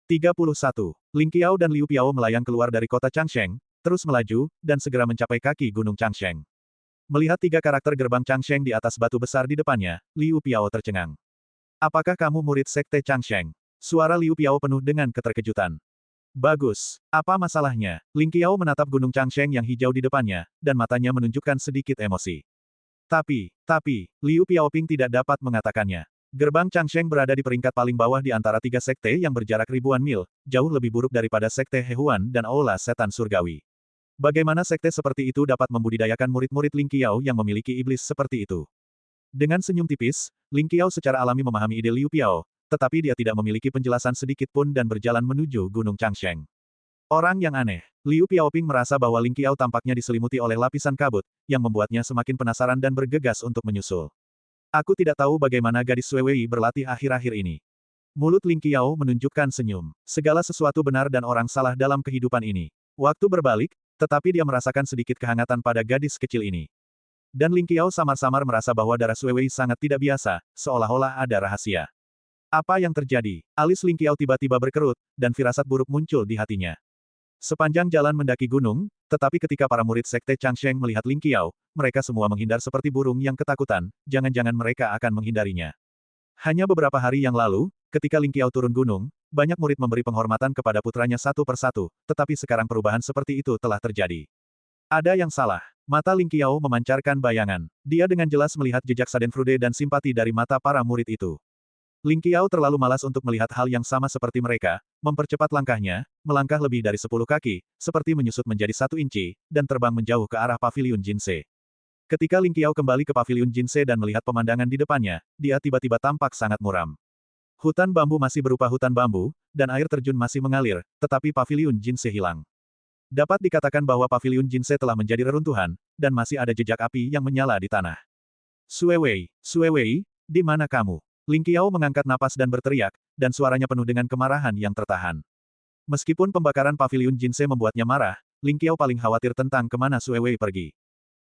31. Ling Qiao dan Liu Piao melayang keluar dari kota Changsheng, terus melaju, dan segera mencapai kaki Gunung Changsheng. Melihat tiga karakter gerbang Changsheng di atas batu besar di depannya, Liu Piao tercengang. Apakah kamu murid Sekte Changsheng? Suara Liu Piao penuh dengan keterkejutan. Bagus. Apa masalahnya? Ling Qiao menatap Gunung Changsheng yang hijau di depannya, dan matanya menunjukkan sedikit emosi. Tapi, Liu Piaoping tidak dapat mengatakannya. Gerbang Changsheng berada di peringkat paling bawah di antara tiga sekte yang berjarak ribuan mil, jauh lebih buruk daripada sekte Hehuan dan Aula Setan Surgawi. Bagaimana sekte seperti itu dapat membudidayakan murid-murid Ling Qiao yang memiliki iblis seperti itu? Dengan senyum tipis, Ling Qiao secara alami memahami ide Liu Piao, tetapi dia tidak memiliki penjelasan sedikit pun dan berjalan menuju Gunung Changsheng. Orang yang aneh. Liu Piaoping merasa bahwa Ling Qiao tampaknya diselimuti oleh lapisan kabut, yang membuatnya semakin penasaran dan bergegas untuk menyusul. Aku tidak tahu bagaimana gadis Sui Wei berlatih akhir-akhir ini. Mulut Ling Qiao menunjukkan senyum. Segala sesuatu benar dan orang salah dalam kehidupan ini. Waktu berbalik, tetapi dia merasakan sedikit kehangatan pada gadis kecil ini. Dan Ling Qiao samar-samar merasa bahwa darah Sui Wei sangat tidak biasa, seolah-olah ada rahasia. Apa yang terjadi? Alis Ling Qiao tiba-tiba berkerut, dan firasat buruk muncul di hatinya. Sepanjang jalan mendaki gunung, tetapi ketika para murid Sekte Changsheng melihat Ling Qiao, mereka semua menghindar seperti burung yang ketakutan, jangan-jangan mereka akan menghindarinya. Hanya beberapa hari yang lalu, ketika Ling Qiao turun gunung, banyak murid memberi penghormatan kepada putranya satu persatu, tetapi sekarang perubahan seperti itu telah terjadi. Ada yang salah. Mata Ling Qiao memancarkan bayangan. Dia dengan jelas melihat jejak Schadenfreude dan simpati dari mata para murid itu. Ling Qiao terlalu malas untuk melihat hal yang sama seperti mereka, mempercepat langkahnya, melangkah lebih dari 10 kaki, seperti menyusut menjadi 1 inci, dan terbang menjauh ke arah Paviliun Jinsei. Ketika Ling Qiao kembali ke Paviliun Jinsei dan melihat pemandangan di depannya, dia tiba-tiba tampak sangat muram. Hutan bambu masih berupa hutan bambu, dan air terjun masih mengalir, tetapi Paviliun Jinsei hilang. Dapat dikatakan bahwa Paviliun Jinsei telah menjadi reruntuhan, dan masih ada jejak api yang menyala di tanah. Sui Wei, di mana kamu? Ling Qiao mengangkat napas dan berteriak, dan suaranya penuh dengan kemarahan yang tertahan. Meskipun pembakaran Paviliun Jinsei membuatnya marah, Ling Qiao paling khawatir tentang kemana Sui Wei pergi.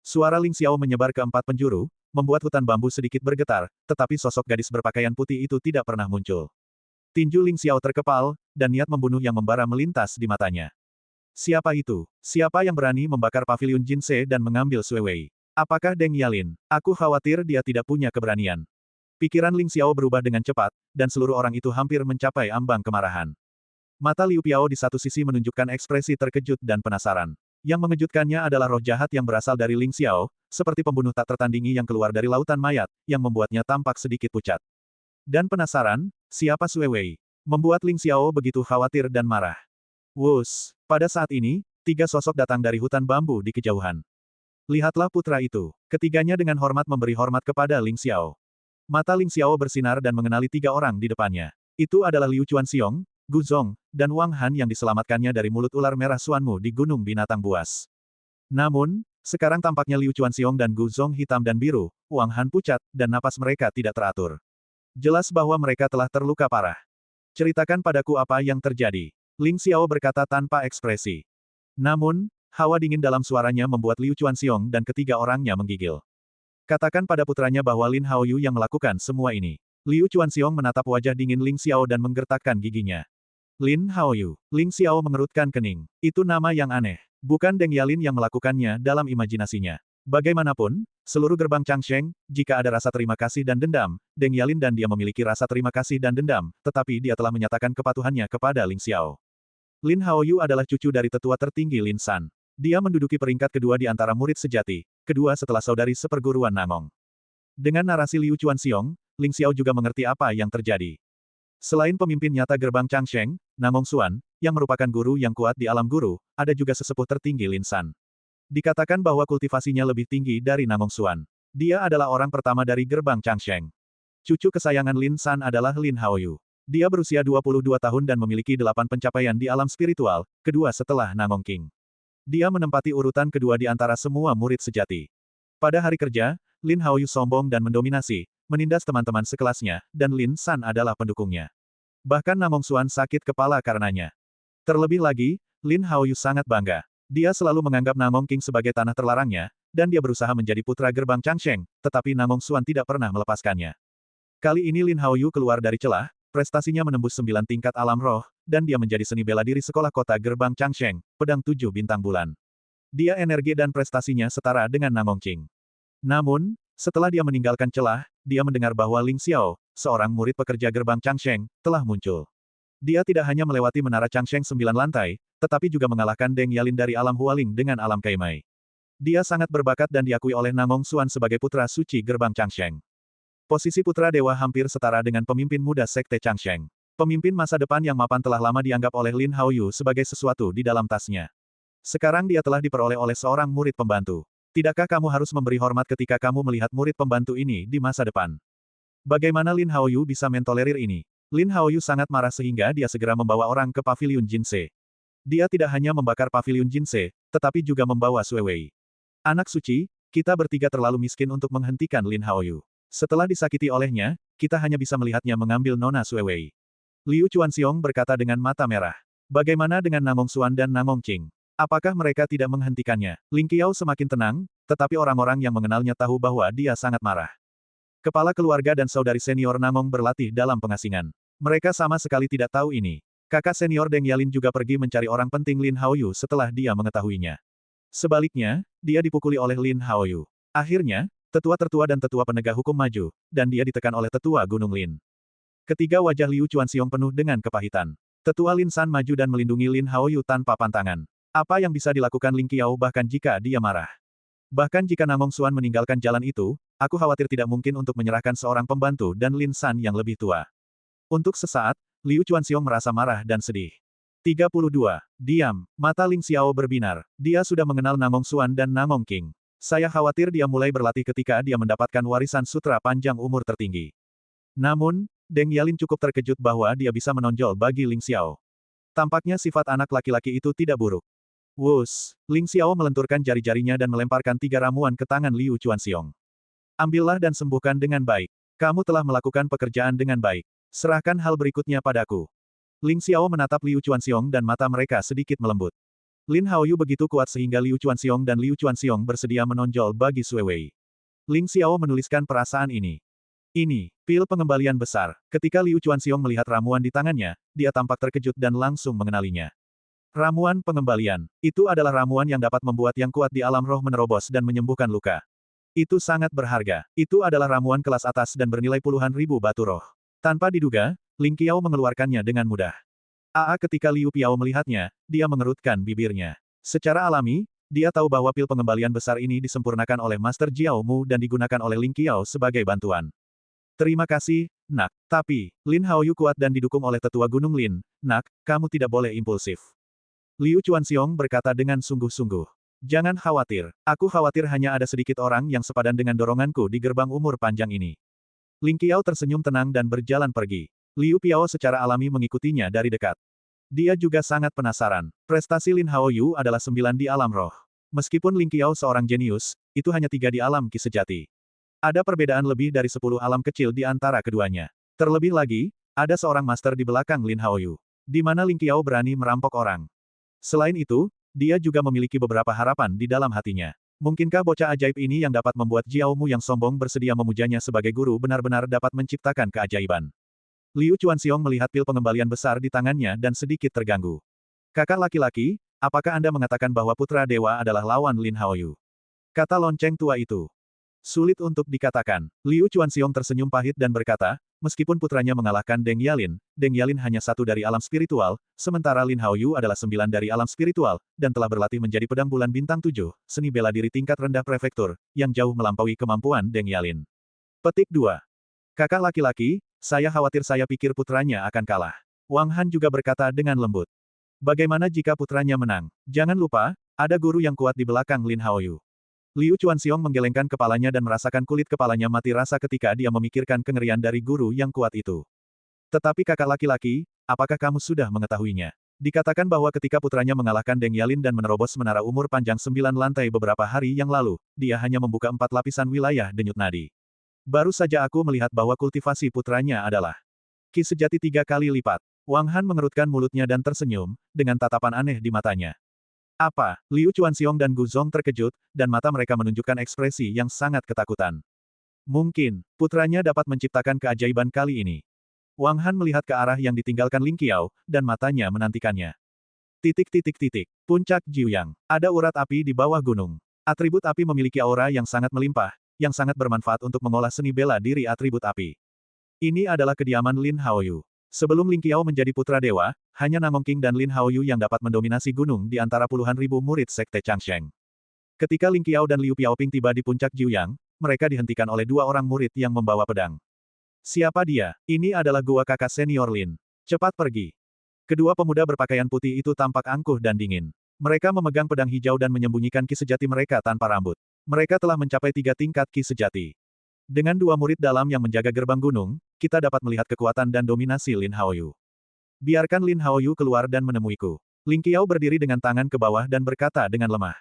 Suara Ling Xiao menyebar ke 4 penjuru, membuat hutan bambu sedikit bergetar, tetapi sosok gadis berpakaian putih itu tidak pernah muncul. Tinju Ling Xiao terkepal, dan niat membunuh yang membara melintas di matanya. Siapa itu? Siapa yang berani membakar Paviliun Jinsei dan mengambil Sui Wei? Apakah Deng Yalin? Aku khawatir dia tidak punya keberanian. Pikiran Ling Xiao berubah dengan cepat, dan seluruh orang itu hampir mencapai ambang kemarahan. Mata Liu Piao di satu sisi menunjukkan ekspresi terkejut dan penasaran. Yang mengejutkannya adalah roh jahat yang berasal dari Ling Xiao, seperti pembunuh tak tertandingi yang keluar dari lautan mayat, yang membuatnya tampak sedikit pucat. Dan penasaran, siapa Sui Wei? Membuat Ling Xiao begitu khawatir dan marah. Wus! Pada saat ini, 3 sosok datang dari hutan bambu di kejauhan. Lihatlah putra itu. Ketiganya dengan hormat memberi hormat kepada Ling Xiao. Mata Ling Xiao bersinar dan mengenali 3 orang di depannya. Itu adalah Liu Chuanxiong, Gu Zong, dan Wang Han yang diselamatkannya dari mulut ular merah Xuanmu di Gunung Binatang Buas. Namun, sekarang tampaknya Liu Chuanxiong dan Gu Zong hitam dan biru, Wang Han pucat, dan napas mereka tidak teratur. Jelas bahwa mereka telah terluka parah. Ceritakan padaku apa yang terjadi. Ling Xiao berkata tanpa ekspresi. Namun, hawa dingin dalam suaranya membuat Liu Chuanxiong dan ketiga orangnya menggigil. Katakan pada putranya bahwa Lin Haoyu yang melakukan semua ini. Liu Chuanxiong menatap wajah dingin Ling Xiao dan menggertakkan giginya. Lin Haoyu. Ling Xiao mengerutkan kening. Itu nama yang aneh. Bukan Deng Yalin yang melakukannya dalam imajinasinya. Bagaimanapun, seluruh gerbang Changsheng, jika ada rasa terima kasih dan dendam, Deng Yalin dan dia memiliki rasa terima kasih dan dendam, tetapi dia telah menyatakan kepatuhannya kepada Ling Xiao. Lin Haoyu adalah cucu dari tetua tertinggi Lin San. Dia menduduki peringkat kedua di antara murid sejati, kedua setelah saudari seperguruan Namong. Dengan narasi Liu Chuanxiong, Ling Xiao juga mengerti apa yang terjadi. Selain pemimpin nyata gerbang Changsheng, Namong Xuan, yang merupakan guru yang kuat di alam guru, ada juga sesepuh tertinggi Lin San. Dikatakan bahwa kultivasinya lebih tinggi dari Namong Xuan. Dia adalah orang pertama dari gerbang Changsheng. Cucu kesayangan Lin San adalah Lin Haoyu. Dia berusia 22 tahun dan memiliki 8 pencapaian di alam spiritual, kedua setelah Namong King. Dia menempati urutan kedua di antara semua murid sejati. Pada hari kerja, Lin Haoyu sombong dan mendominasi, menindas teman-teman sekelasnya, dan Lin San adalah pendukungnya. Bahkan Namong Xuan sakit kepala karenanya. Terlebih lagi, Lin Haoyu sangat bangga. Dia selalu menganggap Namong King sebagai tanah terlarangnya, dan dia berusaha menjadi putra gerbang Changsheng, tetapi Namong Xuan tidak pernah melepaskannya. Kali ini Lin Haoyu keluar dari celah, prestasinya menembus 9 tingkat alam roh, dan dia menjadi seni bela diri sekolah kota gerbang Changsheng, pedang 7 bintang bulan. Dia energi dan prestasinya setara dengan Namongqing. Namun, setelah dia meninggalkan celah, dia mendengar bahwa Ling Xiao, seorang murid pekerja gerbang Changsheng, telah muncul. Dia tidak hanya melewati menara Changsheng 9 lantai, tetapi juga mengalahkan Deng Yalin dari alam Hualing dengan alam Kaimai. Dia sangat berbakat dan diakui oleh Namong Xuan sebagai putra suci gerbang Changsheng. Posisi putra dewa hampir setara dengan pemimpin muda sekte Changsheng. Pemimpin masa depan yang mapan telah lama dianggap oleh Lin Haoyu sebagai sesuatu di dalam tasnya. Sekarang dia telah diperoleh oleh seorang murid pembantu. Tidakkah kamu harus memberi hormat ketika kamu melihat murid pembantu ini di masa depan? Bagaimana Lin Haoyu bisa mentolerir ini? Lin Haoyu sangat marah sehingga dia segera membawa orang ke paviliun Jinse. Dia tidak hanya membakar paviliun Jinse, tetapi juga membawa Sui Wei. Anak suci, kita bertiga terlalu miskin untuk menghentikan Lin Haoyu. Setelah disakiti olehnya, kita hanya bisa melihatnya mengambil Nona Sui Wei. Liu Chuanxiong berkata dengan mata merah. Bagaimana dengan Namong Xuan dan Namong Qing? Apakah mereka tidak menghentikannya? Ling Qiao semakin tenang, tetapi orang-orang yang mengenalnya tahu bahwa dia sangat marah. Kepala keluarga dan saudari senior Namong berlatih dalam pengasingan. Mereka sama sekali tidak tahu ini. Kakak senior Deng Yalin juga pergi mencari orang penting Lin Haoyu setelah dia mengetahuinya. Sebaliknya, dia dipukuli oleh Lin Haoyu. Akhirnya, tetua tertua dan tetua penegak hukum maju, dan dia ditekan oleh tetua Gunung Lin. Ketiga wajah Liu Chuanxiong penuh dengan kepahitan. Tetua Lin San maju dan melindungi Lin Haoyu tanpa pantangan. Apa yang bisa dilakukan Ling Qiao bahkan jika dia marah? Bahkan jika Namong Xuan meninggalkan jalan itu, aku khawatir tidak mungkin untuk menyerahkan seorang pembantu dan Lin San yang lebih tua. Untuk sesaat, Liu Chuanxiong merasa marah dan sedih. 32. Diam. Mata Ling Xiao berbinar. Dia sudah mengenal Namong Xuan dan Namong Qing. Saya khawatir dia mulai berlatih ketika dia mendapatkan warisan sutra panjang umur tertinggi. Namun, Deng Yalin cukup terkejut bahwa dia bisa menonjol bagi Ling Xiao. Tampaknya sifat anak laki-laki itu tidak buruk. Wus, Ling Xiao melenturkan jari-jarinya dan melemparkan 3 ramuan ke tangan Liu Chuanxiong. Ambillah dan sembuhkan dengan baik. Kamu telah melakukan pekerjaan dengan baik. Serahkan hal berikutnya padaku. Ling Xiao menatap Liu Chuanxiong dan mata mereka sedikit melembut. Lin Haoyu begitu kuat sehingga Liu Chuanxiong dan Liu Chuanxiong bersedia menonjol bagi Sui Wei. Ling Xiao menuliskan perasaan ini. Ini, pil pengembalian besar. Ketika Liu Chuanxiong melihat ramuan di tangannya, dia tampak terkejut dan langsung mengenalinya. Ramuan pengembalian. Itu adalah ramuan yang dapat membuat yang kuat di alam roh menerobos dan menyembuhkan luka. Itu sangat berharga. Itu adalah ramuan kelas atas dan bernilai puluhan ribu batu roh. Tanpa diduga, Ling Qiao mengeluarkannya dengan mudah. Ketika Liu Piao melihatnya, dia mengerutkan bibirnya. Secara alami, dia tahu bahwa pil pengembalian besar ini disempurnakan oleh Master Jiao Mu dan digunakan oleh Ling Qiao sebagai bantuan. Terima kasih, Nak. Tapi, Lin Haoyu kuat dan didukung oleh tetua Gunung Lin. Nak, kamu tidak boleh impulsif. Liu Chuanxiong berkata dengan sungguh-sungguh. Jangan khawatir. Aku khawatir hanya ada sedikit orang yang sepadan dengan doronganku di gerbang umur panjang ini. Ling Qiao tersenyum tenang dan berjalan pergi. Liu Piao secara alami mengikutinya dari dekat. Dia juga sangat penasaran. Prestasi Lin Haoyu adalah 9 di alam roh. Meskipun Ling Qiao seorang jenius, itu hanya 3 di alam ki sejati. Ada perbedaan lebih dari 10 alam kecil di antara keduanya. Terlebih lagi, ada seorang master di belakang Lin Haoyu. Di mana Ling Qiao berani merampok orang. Selain itu, dia juga memiliki beberapa harapan di dalam hatinya. Mungkinkah bocah ajaib ini yang dapat membuat Jiao Mu yang sombong bersedia memujanya sebagai guru benar-benar dapat menciptakan keajaiban? Liu Chuanxiong melihat pil pengembalian besar di tangannya dan sedikit terganggu. Kakak laki-laki, apakah Anda mengatakan bahwa putra dewa adalah lawan Lin Haoyu? Kata lonceng tua itu. Sulit untuk dikatakan. Liu Chuanxiong tersenyum pahit dan berkata, meskipun putranya mengalahkan Deng Yalin hanya 1 dari alam spiritual, sementara Lin Haoyu adalah 9 dari alam spiritual, dan telah berlatih menjadi pedang bulan bintang 7, seni bela diri tingkat rendah prefektur, yang jauh melampaui kemampuan Deng Yalin. Petik 2. Kakak laki-laki, saya khawatir saya pikir putranya akan kalah. Wang Han juga berkata dengan lembut. Bagaimana jika putranya menang? Jangan lupa, ada guru yang kuat di belakang Lin Haoyu. Liu Chuanxiong menggelengkan kepalanya dan merasakan kulit kepalanya mati rasa ketika dia memikirkan kengerian dari guru yang kuat itu. Tetapi kakak laki-laki, apakah kamu sudah mengetahuinya? Dikatakan bahwa ketika putranya mengalahkan Deng Yalin dan menerobos menara umur panjang 9 lantai beberapa hari yang lalu, dia hanya membuka 4 lapisan wilayah denyut nadi. Baru saja aku melihat bahwa kultivasi putranya adalah ki sejati 3 kali lipat. Wang Han mengerutkan mulutnya dan tersenyum, dengan tatapan aneh di matanya. Apa? Liu Chuanxiong dan Gu Zong terkejut, dan mata mereka menunjukkan ekspresi yang sangat ketakutan. Mungkin, putranya dapat menciptakan keajaiban kali ini. Wang Han melihat ke arah yang ditinggalkan Ling Qiao, dan matanya menantikannya. Puncak Jiuyang. Ada urat api di bawah gunung. Atribut api memiliki aura yang sangat melimpah, yang sangat bermanfaat untuk mengolah seni bela diri atribut api. Ini adalah kediaman Lin Haoyu. Sebelum Ling Qiao menjadi putra dewa, hanya Namong King dan Lin Haoyu yang dapat mendominasi gunung di antara puluhan ribu murid Sekte Changsheng. Ketika Ling Qiao dan Liu Piaoping tiba di puncak Jiuyang, mereka dihentikan oleh dua orang murid yang membawa pedang. Siapa dia? Ini adalah gua kakak senior Lin. Cepat pergi. Kedua pemuda berpakaian putih itu tampak angkuh dan dingin. Mereka memegang pedang hijau dan menyembunyikan ki sejati mereka tanpa rambut. Mereka telah mencapai 3 tingkat ki sejati. Dengan dua murid dalam yang menjaga gerbang gunung, kita dapat melihat kekuatan dan dominasi Lin Haoyu. Biarkan Lin Haoyu keluar dan menemuiku. Ling Qiao berdiri dengan tangan ke bawah dan berkata dengan lemah.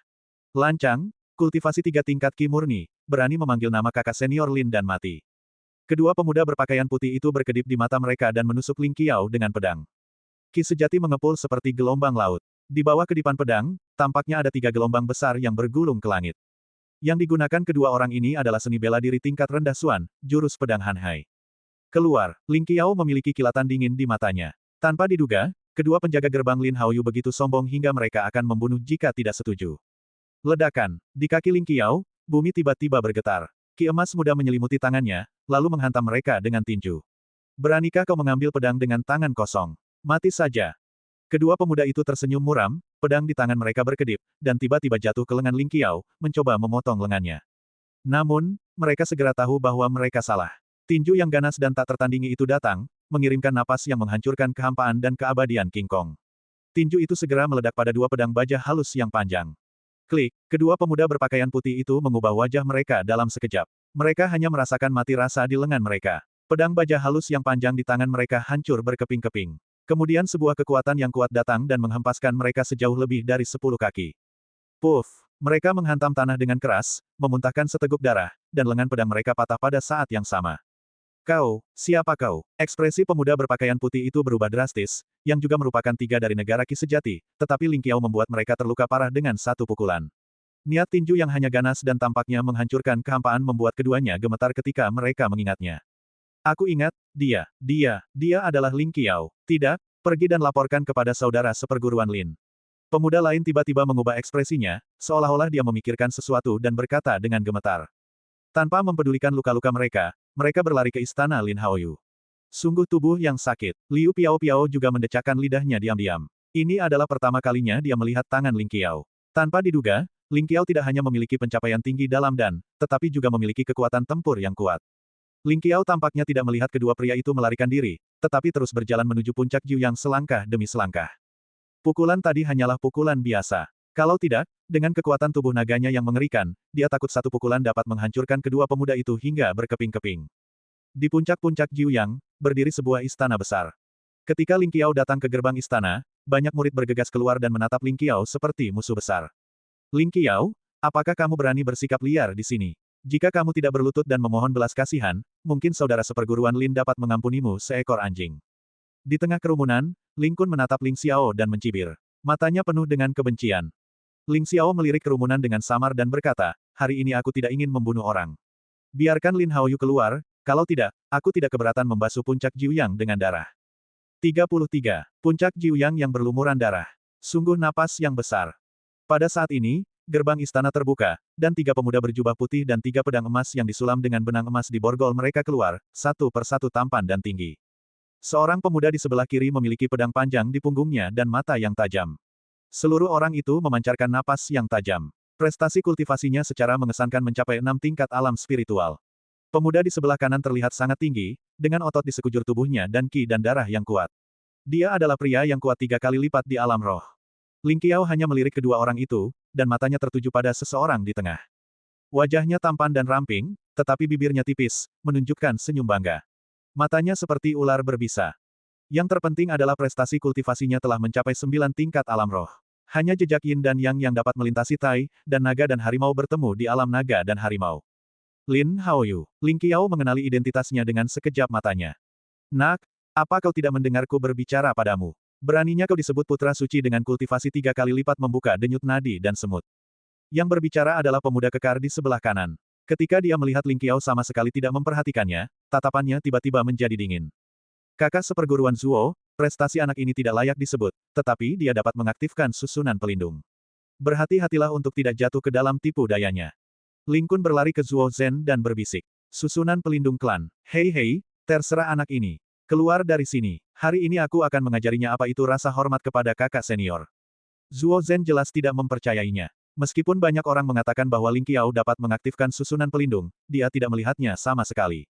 Lancang, kultivasi 3 tingkat ki murni, berani memanggil nama kakak senior Lin dan mati. Kedua pemuda berpakaian putih itu berkedip di mata mereka dan menusuk Ling Qiao dengan pedang. Ki sejati mengepul seperti gelombang laut. Di bawah kedipan pedang, tampaknya ada 3 gelombang besar yang bergulung ke langit. Yang digunakan kedua orang ini adalah seni bela diri tingkat rendah Suan, jurus pedang Hanhai. Keluar, Ling Qiao memiliki kilatan dingin di matanya. Tanpa diduga, kedua penjaga gerbang Lin Haoyu begitu sombong hingga mereka akan membunuh jika tidak setuju. Ledakan. Di kaki Ling Qiao, bumi tiba-tiba bergetar. Ki emas muda menyelimuti tangannya, lalu menghantam mereka dengan tinju. Beranikah kau mengambil pedang dengan tangan kosong? Mati saja. Kedua pemuda itu tersenyum muram, pedang di tangan mereka berkedip, dan tiba-tiba jatuh ke lengan Ling Qiao, mencoba memotong lengannya. Namun, mereka segera tahu bahwa mereka salah. Tinju yang ganas dan tak tertandingi itu datang, mengirimkan napas yang menghancurkan kehampaan dan keabadian King Kong. Tinju itu segera meledak pada dua pedang baja halus yang panjang. Klik, kedua pemuda berpakaian putih itu mengubah wajah mereka dalam sekejap. Mereka hanya merasakan mati rasa di lengan mereka. Pedang baja halus yang panjang di tangan mereka hancur berkeping-keping. Kemudian sebuah kekuatan yang kuat datang dan menghempaskan mereka sejauh lebih dari 10 kaki. Puff! Mereka menghantam tanah dengan keras, memuntahkan seteguk darah, dan lengan pedang mereka patah pada saat yang sama. Kau, siapa kau? Ekspresi pemuda berpakaian putih itu berubah drastis, yang juga merupakan 3 dari negara Ki sejati, tetapi Ling Qiao membuat mereka terluka parah dengan satu pukulan. Niat tinju yang hanya ganas dan tampaknya menghancurkan kehampaan membuat keduanya gemetar ketika mereka mengingatnya. Aku ingat, dia adalah Ling Qiao. Tidak, pergi dan laporkan kepada saudara seperguruan Lin. Pemuda lain tiba-tiba mengubah ekspresinya, seolah-olah dia memikirkan sesuatu dan berkata dengan gemetar. Tanpa mempedulikan luka-luka mereka, mereka berlari ke istana Lin Haoyu. Sungguh tubuh yang sakit. Liu Piao juga mendecakkan lidahnya diam-diam. Ini adalah pertama kalinya dia melihat tangan Ling Qiao. Tanpa diduga, Ling Qiao tidak hanya memiliki pencapaian tinggi dalam dan, tetapi juga memiliki kekuatan tempur yang kuat. Ling Qiao tampaknya tidak melihat kedua pria itu melarikan diri, tetapi terus berjalan menuju puncak Jiuyang selangkah demi selangkah. Pukulan tadi hanyalah pukulan biasa. Kalau tidak, dengan kekuatan tubuh naganya yang mengerikan, dia takut satu pukulan dapat menghancurkan kedua pemuda itu hingga berkeping-keping. Di puncak-puncak Jiuyang, berdiri sebuah istana besar. Ketika Ling Qiao datang ke gerbang istana, banyak murid bergegas keluar dan menatap Ling Qiao seperti musuh besar. Ling Qiao, apakah kamu berani bersikap liar di sini? Jika kamu tidak berlutut dan memohon belas kasihan, mungkin saudara seperguruan Lin dapat mengampunimu seekor anjing. Di tengah kerumunan, Ling Kun menatap Ling Xiao dan mencibir. Matanya penuh dengan kebencian. Ling Xiao melirik kerumunan dengan samar dan berkata, hari ini aku tidak ingin membunuh orang. Biarkan Lin Haoyu keluar, kalau tidak, aku tidak keberatan membasuh puncak Jiuyang dengan darah. 33. Puncak Jiuyang yang berlumuran darah. Sungguh napas yang besar. Pada saat ini, gerbang istana terbuka, dan 3 pemuda berjubah putih dan 3 pedang emas yang disulam dengan benang emas di borgol mereka keluar, satu persatu tampan dan tinggi. Seorang pemuda di sebelah kiri memiliki pedang panjang di punggungnya dan mata yang tajam. Seluruh orang itu memancarkan napas yang tajam. Prestasi kultivasinya secara mengesankan mencapai 6 tingkat alam spiritual. Pemuda di sebelah kanan terlihat sangat tinggi, dengan otot di sekujur tubuhnya dan ki dan darah yang kuat. Dia adalah pria yang kuat 3 kali lipat di alam roh. Ling Qiao hanya melirik kedua orang itu, dan matanya tertuju pada seseorang di tengah. Wajahnya tampan dan ramping, tetapi bibirnya tipis, menunjukkan senyum bangga. Matanya seperti ular berbisa. Yang terpenting adalah prestasi kultivasinya telah mencapai 9 tingkat alam roh. Hanya jejak yin dan yang melintasi melintasi tai, dan naga dan harimau bertemu di alam naga dan harimau. Lin Haoyu. Ling Qiao mengenali identitasnya dengan sekejap matanya. Nak, apa kau tidak mendengarku berbicara padamu? Beraninya kau disebut putra suci dengan kultivasi 3 kali lipat membuka denyut nadi dan semut. Yang berbicara adalah pemuda kekar di sebelah kanan. Ketika dia melihat Ling Qiao sama sekali tidak memperhatikannya, tatapannya tiba-tiba menjadi dingin. Kakak seperguruan Zuo, prestasi anak ini tidak layak disebut, tetapi dia dapat mengaktifkan susunan pelindung. Berhati-hatilah untuk tidak jatuh ke dalam tipu dayanya. Ling Kun berlari ke Zuo Zhen dan berbisik. Susunan pelindung klan. Hei hei, terserah anak ini. Keluar dari sini. Hari ini aku akan mengajarinya apa itu rasa hormat kepada kakak senior. Zuo Zhen jelas tidak mempercayainya. Meskipun banyak orang mengatakan bahwa Ling Qiao dapat mengaktifkan susunan pelindung, dia tidak melihatnya sama sekali.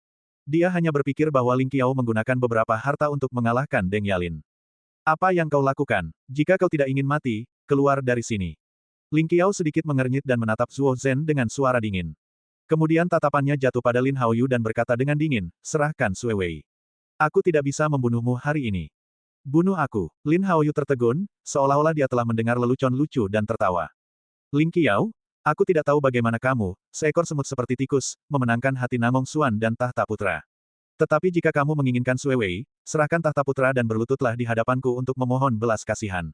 Dia hanya berpikir bahwa Ling Qiao menggunakan beberapa harta untuk mengalahkan Deng Yalin. Apa yang kau lakukan? Jika kau tidak ingin mati, keluar dari sini. Ling Qiao sedikit mengernyit dan menatap Zuo Zhen dengan suara dingin. Kemudian tatapannya jatuh pada Lin Haoyu dan berkata dengan dingin, serahkan Sui Wei. Aku tidak bisa membunuhmu hari ini. Bunuh aku. Lin Haoyu tertegun, seolah-olah dia telah mendengar lelucon lucu dan tertawa. Ling Qiao, aku tidak tahu bagaimana kamu, seekor semut seperti tikus, memenangkan hati Namong Xuan dan tahta putra. Tetapi jika kamu menginginkan Sui Wei, serahkan tahta putra dan berlututlah di hadapanku untuk memohon belas kasihan.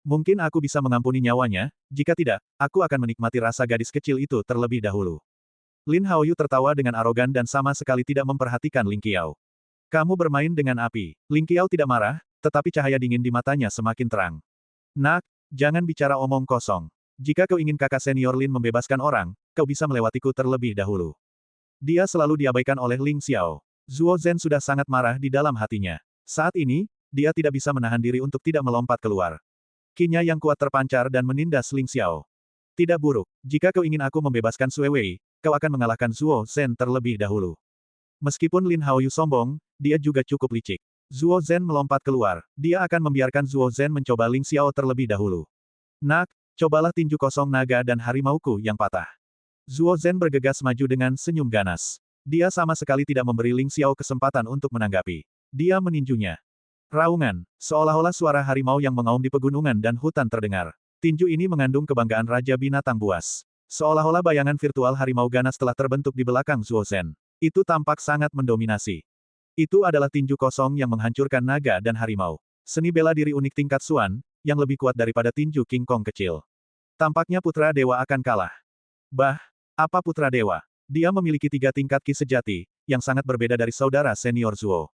Mungkin aku bisa mengampuni nyawanya, jika tidak, aku akan menikmati rasa gadis kecil itu terlebih dahulu. Lin Haoyu tertawa dengan arogan dan sama sekali tidak memperhatikan Ling Qiao. Kamu bermain dengan api. Ling Qiao tidak marah, tetapi cahaya dingin di matanya semakin terang. Nak, jangan bicara omong kosong. Jika kau ingin kakak senior Lin membebaskan orang, kau bisa melewatiku terlebih dahulu. Dia selalu diabaikan oleh Ling Xiao. Zuo Zhen sudah sangat marah di dalam hatinya. Saat ini, dia tidak bisa menahan diri untuk tidak melompat keluar. Kinya yang kuat terpancar dan menindas Ling Xiao. Tidak buruk. Jika kau ingin aku membebaskan Sui Wei, kau akan mengalahkan Zuo Zhen terlebih dahulu. Meskipun Lin Haoyu sombong, dia juga cukup licik. Zuo Zhen melompat keluar. Dia akan membiarkan Zuo Zhen mencoba Ling Xiao terlebih dahulu. Nak, cobalah tinju kosong naga dan harimauku yang patah. Zuo Zhen bergegas maju dengan senyum ganas. Dia sama sekali tidak memberi Ling Xiao kesempatan untuk menanggapi. Dia meninjunya. Raungan, seolah-olah suara harimau yang mengaum di pegunungan dan hutan terdengar. Tinju ini mengandung kebanggaan Raja Binatang Buas. Seolah-olah bayangan virtual harimau ganas telah terbentuk di belakang Zuo Zhen. Itu tampak sangat mendominasi. Itu adalah tinju kosong yang menghancurkan naga dan harimau. Seni bela diri unik tingkat Xuan, yang lebih kuat daripada tinju King Kong kecil. Tampaknya Putra Dewa akan kalah. Bah, apa Putra Dewa? Dia memiliki 3 tingkat Ki sejati, yang sangat berbeda dari saudara senior Zuo.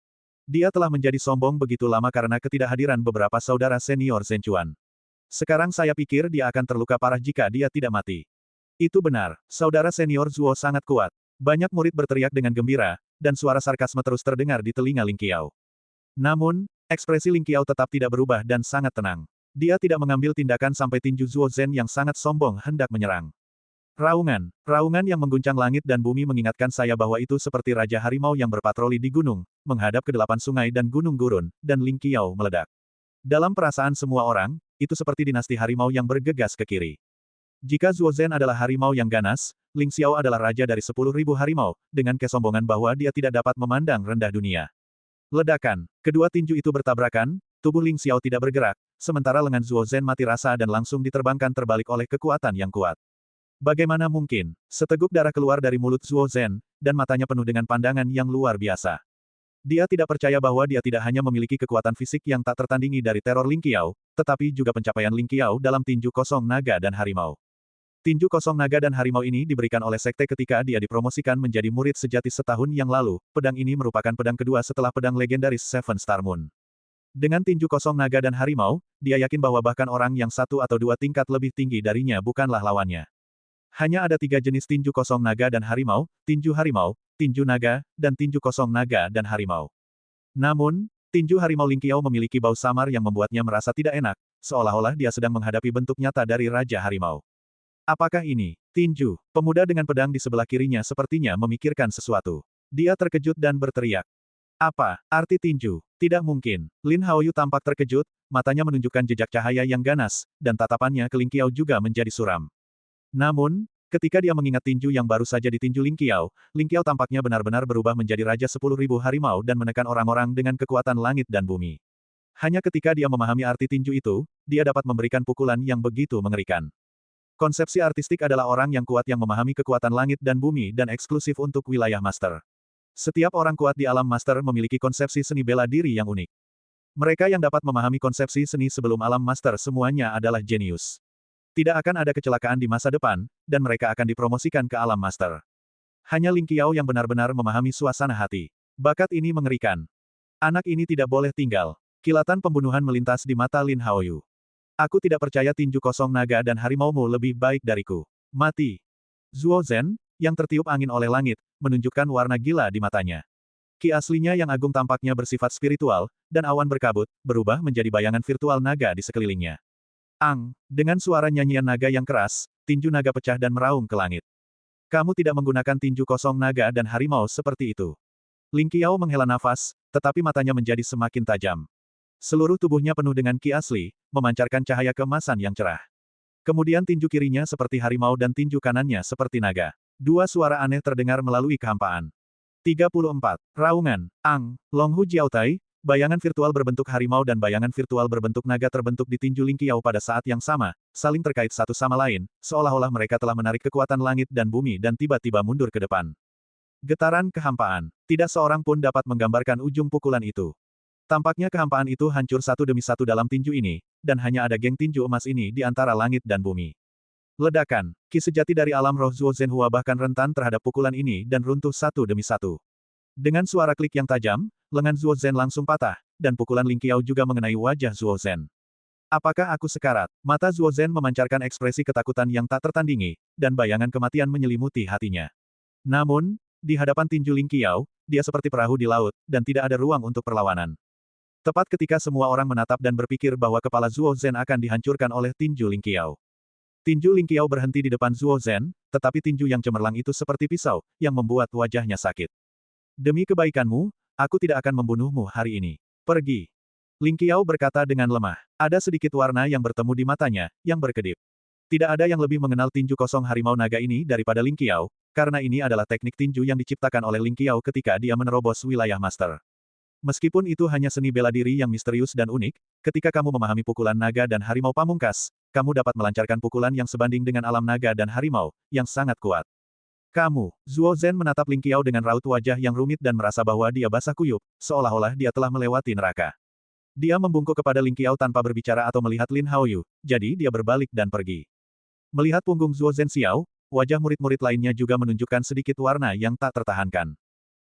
Dia telah menjadi sombong begitu lama karena ketidakhadiran beberapa saudara senior Zhenchuan. Sekarang saya pikir dia akan terluka parah jika dia tidak mati. Itu benar, saudara senior Zuo sangat kuat. Banyak murid berteriak dengan gembira, dan suara sarkasme terus terdengar di telinga Ling Qiao. Namun, ekspresi Ling Qiao tetap tidak berubah dan sangat tenang. Dia tidak mengambil tindakan sampai tinju Zuo Zhen yang sangat sombong hendak menyerang. Raungan. Raungan yang mengguncang langit dan bumi mengingatkan saya bahwa itu seperti Raja Harimau yang berpatroli di gunung, menghadap ke 8 sungai dan gunung gurun, dan Ling Qiao meledak. Dalam perasaan semua orang, itu seperti dinasti harimau yang bergegas ke kiri. Jika Zuo Zhen adalah harimau yang ganas, Ling Xiao adalah raja dari 10.000 harimau, dengan kesombongan bahwa dia tidak dapat memandang rendah dunia. Ledakan. Kedua tinju itu bertabrakan, tubuh Ling Xiao tidak bergerak, sementara lengan Zuo Zhen mati rasa dan langsung diterbangkan terbalik oleh kekuatan yang kuat. Bagaimana mungkin? Seteguk darah keluar dari mulut Zuo Zhen, dan matanya penuh dengan pandangan yang luar biasa. Dia tidak percaya bahwa dia tidak hanya memiliki kekuatan fisik yang tak tertandingi dari teror Ling Qiao, tetapi juga pencapaian Ling Qiao dalam tinju kosong naga dan harimau. Tinju kosong naga dan harimau ini diberikan oleh sekte ketika dia dipromosikan menjadi murid sejati setahun yang lalu. Pedang ini merupakan pedang kedua setelah pedang legendaris Seven Star Moon. Dengan tinju kosong naga dan harimau, dia yakin bahwa bahkan orang yang 1 atau 2 tingkat lebih tinggi darinya bukanlah lawannya. Hanya ada 3 jenis tinju kosong naga dan harimau, tinju naga, dan tinju kosong naga dan harimau. Namun, tinju harimau Ling Qiao memiliki bau samar yang membuatnya merasa tidak enak, seolah-olah dia sedang menghadapi bentuk nyata dari Raja Harimau. Apakah ini tinju? Pemuda dengan pedang di sebelah kirinya sepertinya memikirkan sesuatu. Dia terkejut dan berteriak. Apa arti tinju? Tidak mungkin. Lin Haoyu tampak terkejut, matanya menunjukkan jejak cahaya yang ganas, dan tatapannya ke Ling Qiao juga menjadi suram. Namun, ketika dia mengingat tinju yang baru saja ditinju Ling Qiao tampaknya benar-benar berubah menjadi Raja 10.000 harimau dan menekan orang-orang dengan kekuatan langit dan bumi. Hanya ketika dia memahami arti tinju itu, dia dapat memberikan pukulan yang begitu mengerikan. Konsepsi artistik adalah orang yang kuat yang memahami kekuatan langit dan bumi dan eksklusif untuk wilayah master. Setiap orang kuat di alam master memiliki konsepsi seni bela diri yang unik. Mereka yang dapat memahami konsepsi seni sebelum alam master semuanya adalah jenius. Tidak akan ada kecelakaan di masa depan, dan mereka akan dipromosikan ke alam master. Hanya Ling Qiao yang benar-benar memahami suasana hati. Bakat ini mengerikan. Anak ini tidak boleh tinggal. Kilatan pembunuhan melintas di mata Lin Haoyu. Aku tidak percaya tinju kosong naga dan harimaumu lebih baik dariku. Mati. Zuo Zhen, yang tertiup angin oleh langit, menunjukkan warna gila di matanya. Ki aslinya yang agung tampaknya bersifat spiritual, dan awan berkabut, berubah menjadi bayangan virtual naga di sekelilingnya. Ang, dengan suara nyanyian naga yang keras, tinju naga pecah dan meraung ke langit. Kamu tidak menggunakan tinju kosong naga dan harimau seperti itu. Ling Qiao menghela nafas, tetapi matanya menjadi semakin tajam. Seluruh tubuhnya penuh dengan ki asli, memancarkan cahaya keemasan yang cerah. Kemudian tinju kirinya seperti harimau dan tinju kanannya seperti naga. Dua suara aneh terdengar melalui kehampaan. 34. Raungan. Ang, Long Hu Jiaotai, bayangan virtual berbentuk harimau dan bayangan virtual berbentuk naga terbentuk di tinju Ling Qiao pada saat yang sama, saling terkait satu sama lain, seolah-olah mereka telah menarik kekuatan langit dan bumi dan tiba-tiba mundur ke depan. Getaran kehampaan. Tidak seorang pun dapat menggambarkan ujung pukulan itu. Tampaknya kehampaan itu hancur satu demi satu dalam tinju ini, dan hanya ada geng tinju emas ini di antara langit dan bumi. Ledakan. Ki sejati dari alam roh Zuo Zhenhua bahkan rentan terhadap pukulan ini dan runtuh satu demi satu. Dengan suara klik yang tajam, lengan Zuo Zhen langsung patah, dan pukulan Ling Qiao juga mengenai wajah Zuo Zhen. Apakah aku sekarat? Mata Zuo Zhen memancarkan ekspresi ketakutan yang tak tertandingi, dan bayangan kematian menyelimuti hatinya. Namun, di hadapan tinju Ling Qiao, dia seperti perahu di laut, dan tidak ada ruang untuk perlawanan. Tepat ketika semua orang menatap dan berpikir bahwa kepala Zuo Zhen akan dihancurkan oleh tinju Ling Qiao. Tinju Ling Qiao berhenti di depan Zuo Zhen, tetapi tinju yang cemerlang itu seperti pisau, yang membuat wajahnya sakit. Demi kebaikanmu, aku tidak akan membunuhmu hari ini. Pergi. Ling Qiao berkata dengan lemah. Ada sedikit warna yang bertemu di matanya, yang berkedip. Tidak ada yang lebih mengenal tinju kosong harimau naga ini daripada Ling Qiao, karena ini adalah teknik tinju yang diciptakan oleh Ling Qiao ketika dia menerobos wilayah master. Meskipun itu hanya seni bela diri yang misterius dan unik, ketika kamu memahami pukulan naga dan harimau pamungkas, kamu dapat melancarkan pukulan yang sebanding dengan alam naga dan harimau, yang sangat kuat. Kamu, Zuo Zhen menatap Ling Qiao dengan raut wajah yang rumit dan merasa bahwa dia basah kuyup, seolah-olah dia telah melewati neraka. Dia membungkuk kepada Ling Qiao tanpa berbicara atau melihat Lin Haoyu, jadi dia berbalik dan pergi. Melihat punggung Zuo Zhen Xiao, wajah murid-murid lainnya juga menunjukkan sedikit warna yang tak tertahankan.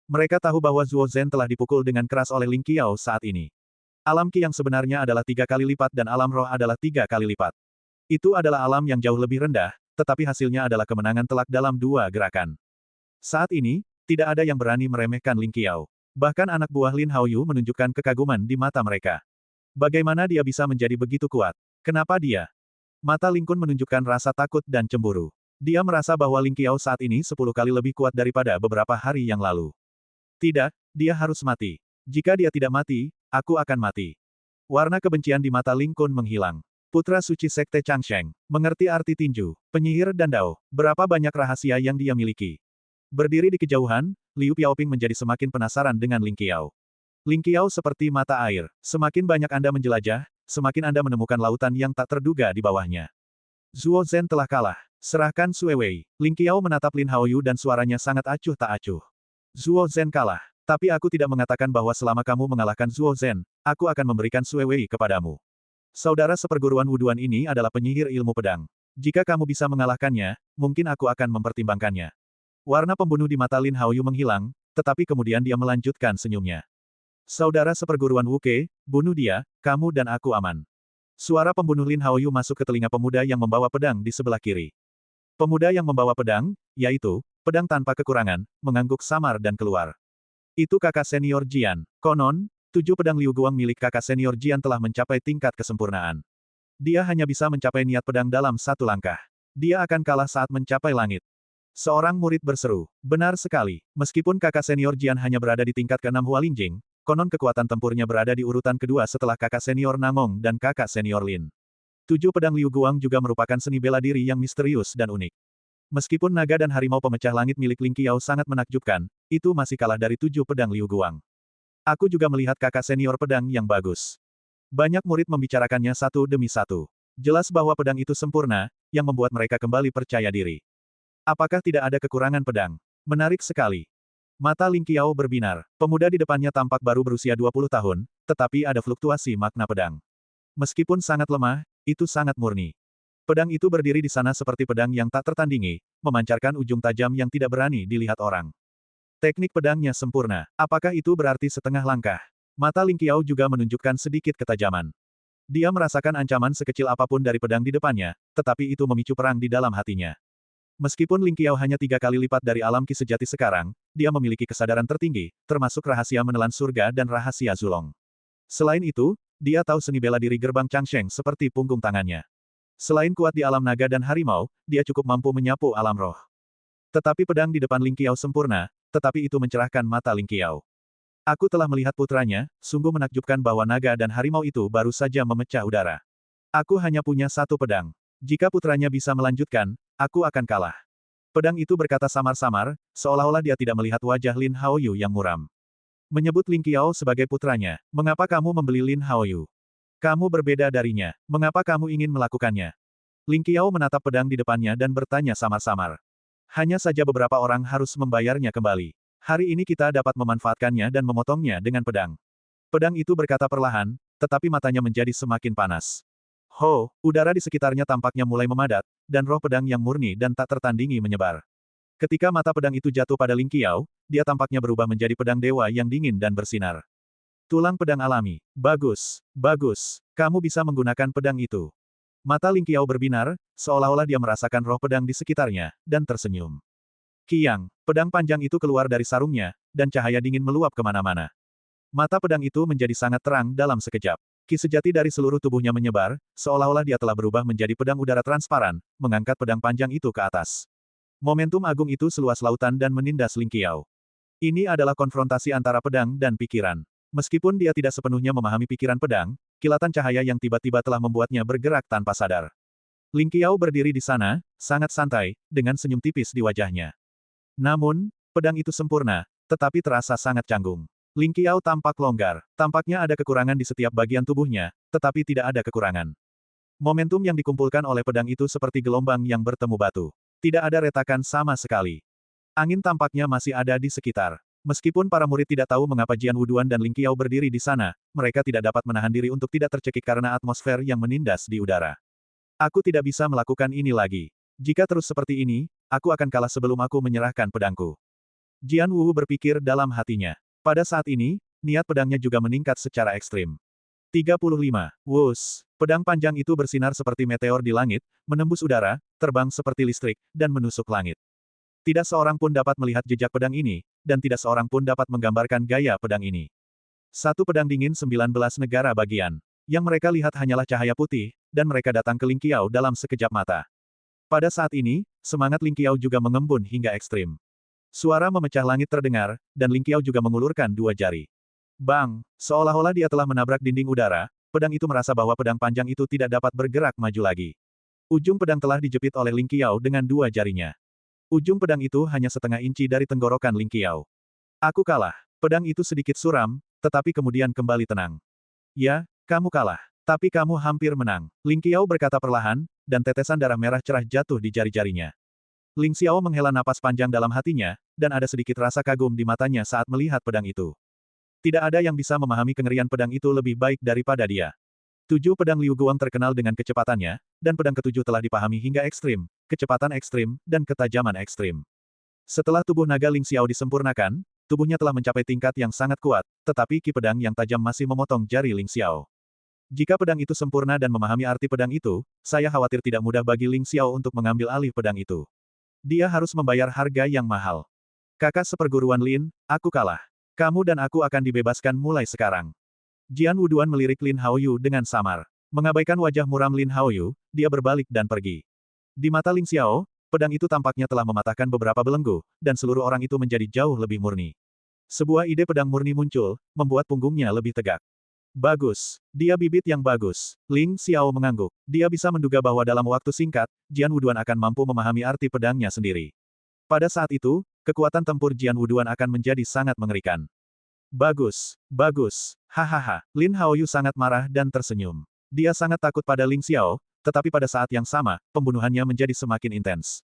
Mereka tahu bahwa Zuo Zhen telah dipukul dengan keras oleh Ling Qiao saat ini. Alam Qi yang sebenarnya adalah 3 kali lipat dan alam roh adalah 3 kali lipat. Itu adalah alam yang jauh lebih rendah, tetapi hasilnya adalah kemenangan telak dalam 2 gerakan. Saat ini, tidak ada yang berani meremehkan Ling Qiao. Bahkan anak buah Lin Haoyu menunjukkan kekaguman di mata mereka. Bagaimana dia bisa menjadi begitu kuat? Kenapa dia? Mata Ling Kun menunjukkan rasa takut dan cemburu. Dia merasa bahwa Ling Qiao saat ini 10 kali lebih kuat daripada beberapa hari yang lalu. Tidak, dia harus mati. Jika dia tidak mati, aku akan mati. Warna kebencian di mata Ling Kun menghilang. Putra suci Sekte Changsheng, mengerti arti tinju, penyihir dan dao, berapa banyak rahasia yang dia miliki. Berdiri di kejauhan, Liu Piaoping menjadi semakin penasaran dengan Ling Qiao. Ling Qiao seperti mata air, semakin banyak Anda menjelajah, semakin Anda menemukan lautan yang tak terduga di bawahnya. Zuo Zhen telah kalah. Serahkan Sui Wei. Ling Qiao menatap Lin Haoyu dan suaranya sangat acuh tak acuh. Zuo Zhen kalah. Tapi aku tidak mengatakan bahwa selama kamu mengalahkan Zuo Zhen, aku akan memberikan Sui Wei kepadamu. Saudara seperguruan wuduan ini adalah penyihir ilmu pedang. Jika kamu bisa mengalahkannya, mungkin aku akan mempertimbangkannya. Warna pembunuh di mata Lin Haoyu menghilang, tetapi kemudian dia melanjutkan senyumnya. Saudara seperguruan Wuke, bunuh dia, kamu dan aku aman. Suara pembunuh Lin Haoyu masuk ke telinga pemuda yang membawa pedang di sebelah kiri. Pemuda yang membawa pedang, yaitu, pedang tanpa kekurangan, mengangguk samar dan keluar. Itu kakak senior Jian. Konon, 7 pedang Liu Guang milik kakak senior Jian telah mencapai tingkat kesempurnaan. Dia hanya bisa mencapai niat pedang dalam 1 langkah. Dia akan kalah saat mencapai langit. Seorang murid berseru. Benar sekali. Meskipun kakak senior Jian hanya berada di tingkat ke-6 Hualingjing, konon kekuatan tempurnya berada di urutan kedua setelah kakak senior Namong dan kakak senior Lin. 7 pedang Liu Guang juga merupakan seni bela diri yang misterius dan unik. Meskipun naga dan harimau pemecah langit milik Ling Qiao sangat menakjubkan, itu masih kalah dari 7 pedang Liu Guang. Aku juga melihat kakak senior pedang yang bagus. Banyak murid membicarakannya satu demi satu. Jelas bahwa pedang itu sempurna, yang membuat mereka kembali percaya diri. Apakah tidak ada kekurangan pedang? Menarik sekali. Mata Ling Qiao berbinar. Pemuda di depannya tampak baru berusia 20 tahun, tetapi ada fluktuasi makna pedang. Meskipun sangat lemah, itu sangat murni. Pedang itu berdiri di sana seperti pedang yang tak tertandingi, memancarkan ujung tajam yang tidak berani dilihat orang. Teknik pedangnya sempurna. Apakah itu berarti setengah langkah? Mata Ling Qiao juga menunjukkan sedikit ketajaman. Dia merasakan ancaman sekecil apapun dari pedang di depannya, tetapi itu memicu perang di dalam hatinya. Meskipun Ling Qiao hanya 3 kali lipat dari alam ki sejati sekarang, dia memiliki kesadaran tertinggi, termasuk rahasia menelan surga dan rahasia Zulong. Selain itu, dia tahu seni bela diri gerbang Changsheng seperti punggung tangannya. Selain kuat di alam naga dan harimau, dia cukup mampu menyapu alam roh. Tetapi pedang di depan Ling Qiao sempurna, tetapi itu mencerahkan mata Ling Qiao. Aku telah melihat putranya, sungguh menakjubkan bahwa naga dan harimau itu baru saja memecah udara. Aku hanya punya satu pedang. Jika putranya bisa melanjutkan, aku akan kalah. Pedang itu berkata samar-samar, seolah-olah dia tidak melihat wajah Lin Haoyu yang muram. Menyebut Ling Qiao sebagai putranya, mengapa kamu membeli Lin Haoyu? Kamu berbeda darinya, mengapa kamu ingin melakukannya? Ling Qiao menatap pedang di depannya dan bertanya samar-samar. Hanya saja beberapa orang harus membayarnya kembali. Hari ini kita dapat memanfaatkannya dan memotongnya dengan pedang. Pedang itu berkata perlahan, tetapi matanya menjadi semakin panas. Ho, udara di sekitarnya tampaknya mulai memadat, dan roh pedang yang murni dan tak tertandingi menyebar. Ketika mata pedang itu jatuh pada Ling Qiao, dia tampaknya berubah menjadi pedang dewa yang dingin dan bersinar. Tulang pedang alami. Bagus, bagus. Kamu bisa menggunakan pedang itu. Mata Ling Qiao berbinar, seolah-olah dia merasakan roh pedang di sekitarnya, dan tersenyum. Kiang, pedang panjang itu keluar dari sarungnya, dan cahaya dingin meluap kemana-mana. Mata pedang itu menjadi sangat terang dalam sekejap. Ki sejati dari seluruh tubuhnya menyebar, seolah-olah dia telah berubah menjadi pedang udara transparan, mengangkat pedang panjang itu ke atas. Momentum agung itu seluas lautan dan menindas Ling Qiao. Ini adalah konfrontasi antara pedang dan pikiran. Meskipun dia tidak sepenuhnya memahami pikiran pedang, kilatan cahaya yang tiba-tiba telah membuatnya bergerak tanpa sadar. Ling Qiao berdiri di sana, sangat santai, dengan senyum tipis di wajahnya. Namun, pedang itu sempurna, tetapi terasa sangat canggung. Ling Qiao tampak longgar. Tampaknya ada kekurangan di setiap bagian tubuhnya, tetapi tidak ada kekurangan. Momentum yang dikumpulkan oleh pedang itu seperti gelombang yang bertemu batu. Tidak ada retakan sama sekali. Angin tampaknya masih ada di sekitar. Meskipun para murid tidak tahu mengapa Jian Wuduan dan Ling Qiao berdiri di sana, mereka tidak dapat menahan diri untuk tidak tercekik karena atmosfer yang menindas di udara. Aku tidak bisa melakukan ini lagi. Jika terus seperti ini, aku akan kalah sebelum aku menyerahkan pedangku. Jian Wu berpikir dalam hatinya. Pada saat ini, niat pedangnya juga meningkat secara ekstrim. 35. Wus. Pedang panjang itu bersinar seperti meteor di langit, menembus udara, terbang seperti listrik, dan menusuk langit. Tidak seorang pun dapat melihat jejak pedang ini, dan tidak seorang pun dapat menggambarkan gaya pedang ini. Satu pedang dingin 19 negara bagian. Yang mereka lihat hanyalah cahaya putih, dan mereka datang ke Ling Qiao dalam sekejap mata. Pada saat ini, semangat Ling Qiao juga mengembun hingga ekstrim. Suara memecah langit terdengar, dan Ling Qiao juga mengulurkan 2 jari. Bang! Seolah-olah dia telah menabrak dinding udara, pedang itu merasa bahwa pedang panjang itu tidak dapat bergerak maju lagi. Ujung pedang telah dijepit oleh Ling Qiao dengan 2 jarinya. Ujung pedang itu hanya setengah inci dari tenggorokan Ling Qiao. Aku kalah. Pedang itu sedikit suram, tetapi kemudian kembali tenang. Ya, kamu kalah. Tapi kamu hampir menang. Ling Qiao berkata perlahan, dan tetesan darah merah cerah jatuh di jari-jarinya. Ling Xiao menghela napas panjang dalam hatinya, dan ada sedikit rasa kagum di matanya saat melihat pedang itu. Tidak ada yang bisa memahami kengerian pedang itu lebih baik daripada dia. 7 pedang Liu Guang terkenal dengan kecepatannya, dan pedang ketujuh telah dipahami hingga ekstrim, kecepatan ekstrim, dan ketajaman ekstrim. Setelah tubuh naga Ling Xiao disempurnakan, tubuhnya telah mencapai tingkat yang sangat kuat, tetapi ki pedang yang tajam masih memotong jari Ling Xiao. Jika pedang itu sempurna dan memahami arti pedang itu, saya khawatir tidak mudah bagi Ling Xiao untuk mengambil alih pedang itu. Dia harus membayar harga yang mahal. Kakak seperguruan Lin, aku kalah. Kamu dan aku akan dibebaskan mulai sekarang. Jian Wuduan melirik Lin Haoyu dengan samar. Mengabaikan wajah muram Lin Haoyu, dia berbalik dan pergi. Di mata Ling Xiao, pedang itu tampaknya telah mematahkan beberapa belenggu, dan seluruh orang itu menjadi jauh lebih murni. Sebuah ide pedang murni muncul, membuat punggungnya lebih tegak. Bagus. Dia bibit yang bagus. Ling Xiao mengangguk. Dia bisa menduga bahwa dalam waktu singkat, Jian Wuduan akan mampu memahami arti pedangnya sendiri. Pada saat itu, kekuatan tempur Jian Wuduan akan menjadi sangat mengerikan. Bagus. Bagus. Hahaha. Lin Haoyu sangat marah dan tersenyum. Dia sangat takut pada Ling Xiao, tetapi pada saat yang sama, pembunuhannya menjadi semakin intens.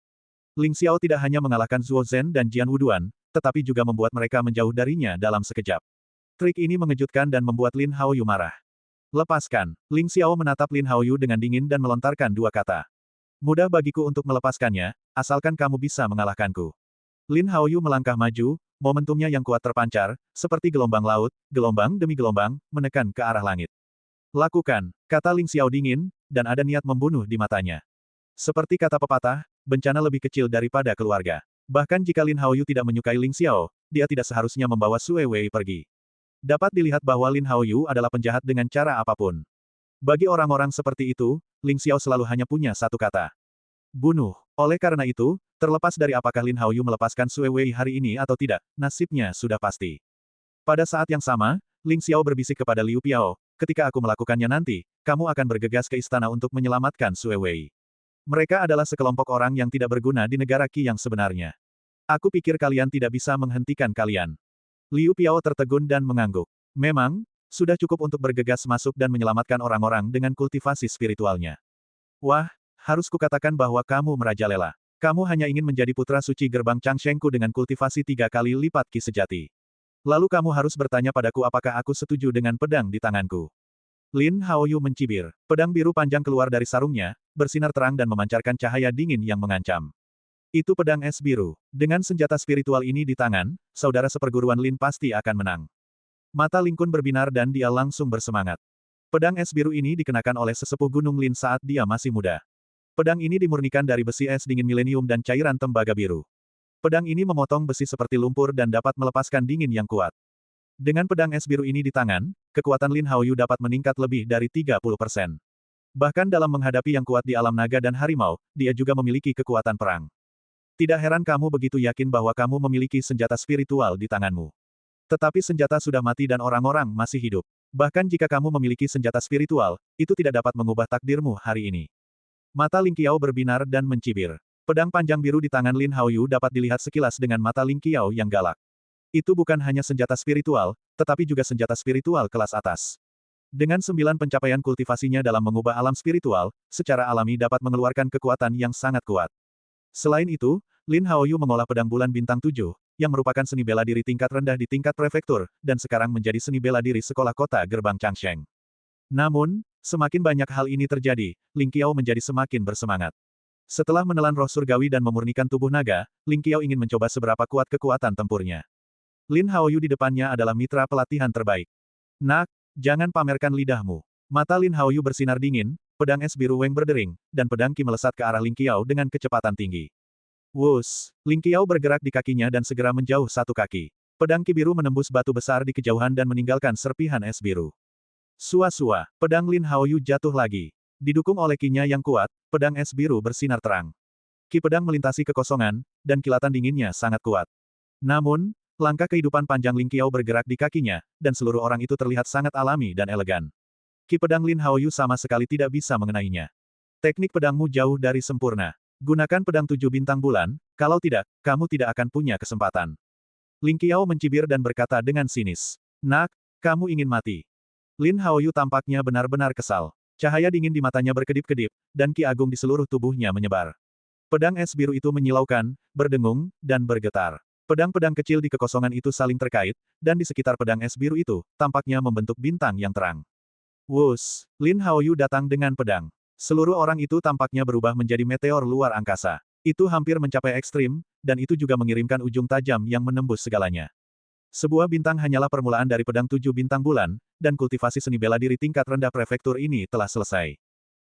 Ling Xiao tidak hanya mengalahkan Zuo Zhen dan Jian Wuduan, tetapi juga membuat mereka menjauh darinya dalam sekejap. Trik ini mengejutkan dan membuat Lin Haoyu marah. Lepaskan. Ling Xiao menatap Lin Haoyu dengan dingin dan melontarkan 2 kata. Mudah bagiku untuk melepaskannya, asalkan kamu bisa mengalahkanku. Lin Haoyu melangkah maju, momentumnya yang kuat terpancar, seperti gelombang laut, gelombang demi gelombang, menekan ke arah langit. Lakukan, kata Ling Xiao dingin, dan ada niat membunuh di matanya. Seperti kata pepatah, bencana lebih kecil daripada keluarga. Bahkan jika Lin Haoyu tidak menyukai Ling Xiao, dia tidak seharusnya membawa Sue Wei pergi. Dapat dilihat bahwa Lin Haoyu adalah penjahat dengan cara apapun. Bagi orang-orang seperti itu, Ling Xiao selalu hanya punya satu kata. Bunuh. Oleh karena itu, terlepas dari apakah Lin Haoyu melepaskan Sue Wei hari ini atau tidak, nasibnya sudah pasti. Pada saat yang sama, Ling Xiao berbisik kepada Liu Piao, ketika aku melakukannya nanti, kamu akan bergegas ke istana untuk menyelamatkan Sue Wei. Mereka adalah sekelompok orang yang tidak berguna di negara Qi yang sebenarnya. Aku pikir kalian tidak bisa menghentikan kalian. Liu Piao tertegun dan mengangguk. Memang, sudah cukup untuk bergegas masuk dan menyelamatkan orang-orang dengan kultivasi spiritualnya. Wah, harus kukatakan bahwa kamu merajalela. Kamu hanya ingin menjadi putra suci gerbang Changshengku dengan kultivasi 3 kali lipat Qi sejati. Lalu kamu harus bertanya padaku apakah aku setuju dengan pedang di tanganku. Lin Haoyu mencibir. Pedang biru panjang keluar dari sarungnya, bersinar terang dan memancarkan cahaya dingin yang mengancam. Itu pedang es biru. Dengan senjata spiritual ini di tangan, saudara seperguruan Lin pasti akan menang. Mata Ling Kun berbinar dan dia langsung bersemangat. Pedang es biru ini dikenakan oleh sesepuh gunung Lin saat dia masih muda. Pedang ini dimurnikan dari besi es dingin milenium dan cairan tembaga biru. Pedang ini memotong besi seperti lumpur dan dapat melepaskan dingin yang kuat. Dengan pedang es biru ini di tangan, kekuatan Lin Haoyu dapat meningkat lebih dari 30%. Bahkan dalam menghadapi yang kuat di alam naga dan harimau, dia juga memiliki kekuatan perang. Tidak heran kamu begitu yakin bahwa kamu memiliki senjata spiritual di tanganmu. Tetapi senjata sudah mati dan orang-orang masih hidup. Bahkan jika kamu memiliki senjata spiritual, itu tidak dapat mengubah takdirmu hari ini. Mata Ling Qiao berbinar dan mencibir. Pedang panjang biru di tangan Lin Haoyu dapat dilihat sekilas dengan mata Ling Qiao yang galak. Itu bukan hanya senjata spiritual, tetapi juga senjata spiritual kelas atas. Dengan 9 pencapaian kultivasinya dalam mengubah alam spiritual, secara alami dapat mengeluarkan kekuatan yang sangat kuat. Selain itu, Lin Haoyu mengolah pedang bulan bintang 7, yang merupakan seni bela diri tingkat rendah di tingkat prefektur, dan sekarang menjadi seni bela diri sekolah kota gerbang Changsheng. Namun, semakin banyak hal ini terjadi, Ling Qiao menjadi semakin bersemangat. Setelah menelan roh surgawi dan memurnikan tubuh naga, Ling Qiao ingin mencoba seberapa kuat kekuatan tempurnya. Lin Haoyu di depannya adalah mitra pelatihan terbaik. Nak, jangan pamerkan lidahmu. Mata Lin Haoyu bersinar dingin, pedang es biru Weng berdering, dan pedang Qi melesat ke arah Ling Qiao dengan kecepatan tinggi. Wus! Ling Qiao bergerak di kakinya dan segera menjauh 1 kaki. Pedang Qi biru menembus batu besar di kejauhan dan meninggalkan serpihan es biru. Sua-sua, pedang Lin Haoyu jatuh lagi. Didukung oleh Qi-nya yang kuat, pedang es biru bersinar terang. Qi pedang melintasi kekosongan, dan kilatan dinginnya sangat kuat. Namun, langkah kehidupan panjang Ling Qiao bergerak di kakinya, dan seluruh orang itu terlihat sangat alami dan elegan. Qi pedang Lin Haoyu sama sekali tidak bisa mengenainya. Teknik pedangmu jauh dari sempurna. Gunakan pedang 7 bintang bulan, kalau tidak, kamu tidak akan punya kesempatan. Ling Qiao mencibir dan berkata dengan sinis. Nak, kamu ingin mati. Lin Haoyu tampaknya benar-benar kesal. Cahaya dingin di matanya berkedip-kedip, dan Qi agung di seluruh tubuhnya menyebar. Pedang es biru itu menyilaukan, berdengung, dan bergetar. Pedang-pedang kecil di kekosongan itu saling terkait, dan di sekitar pedang es biru itu, tampaknya membentuk bintang yang terang. Wus! Lin Haoyu datang dengan pedang. Seluruh orang itu tampaknya berubah menjadi meteor luar angkasa. Itu hampir mencapai ekstrim, dan itu juga mengirimkan ujung tajam yang menembus segalanya. Sebuah bintang hanyalah permulaan dari pedang 7 bintang bulan, dan kultivasi seni bela diri tingkat rendah prefektur ini telah selesai.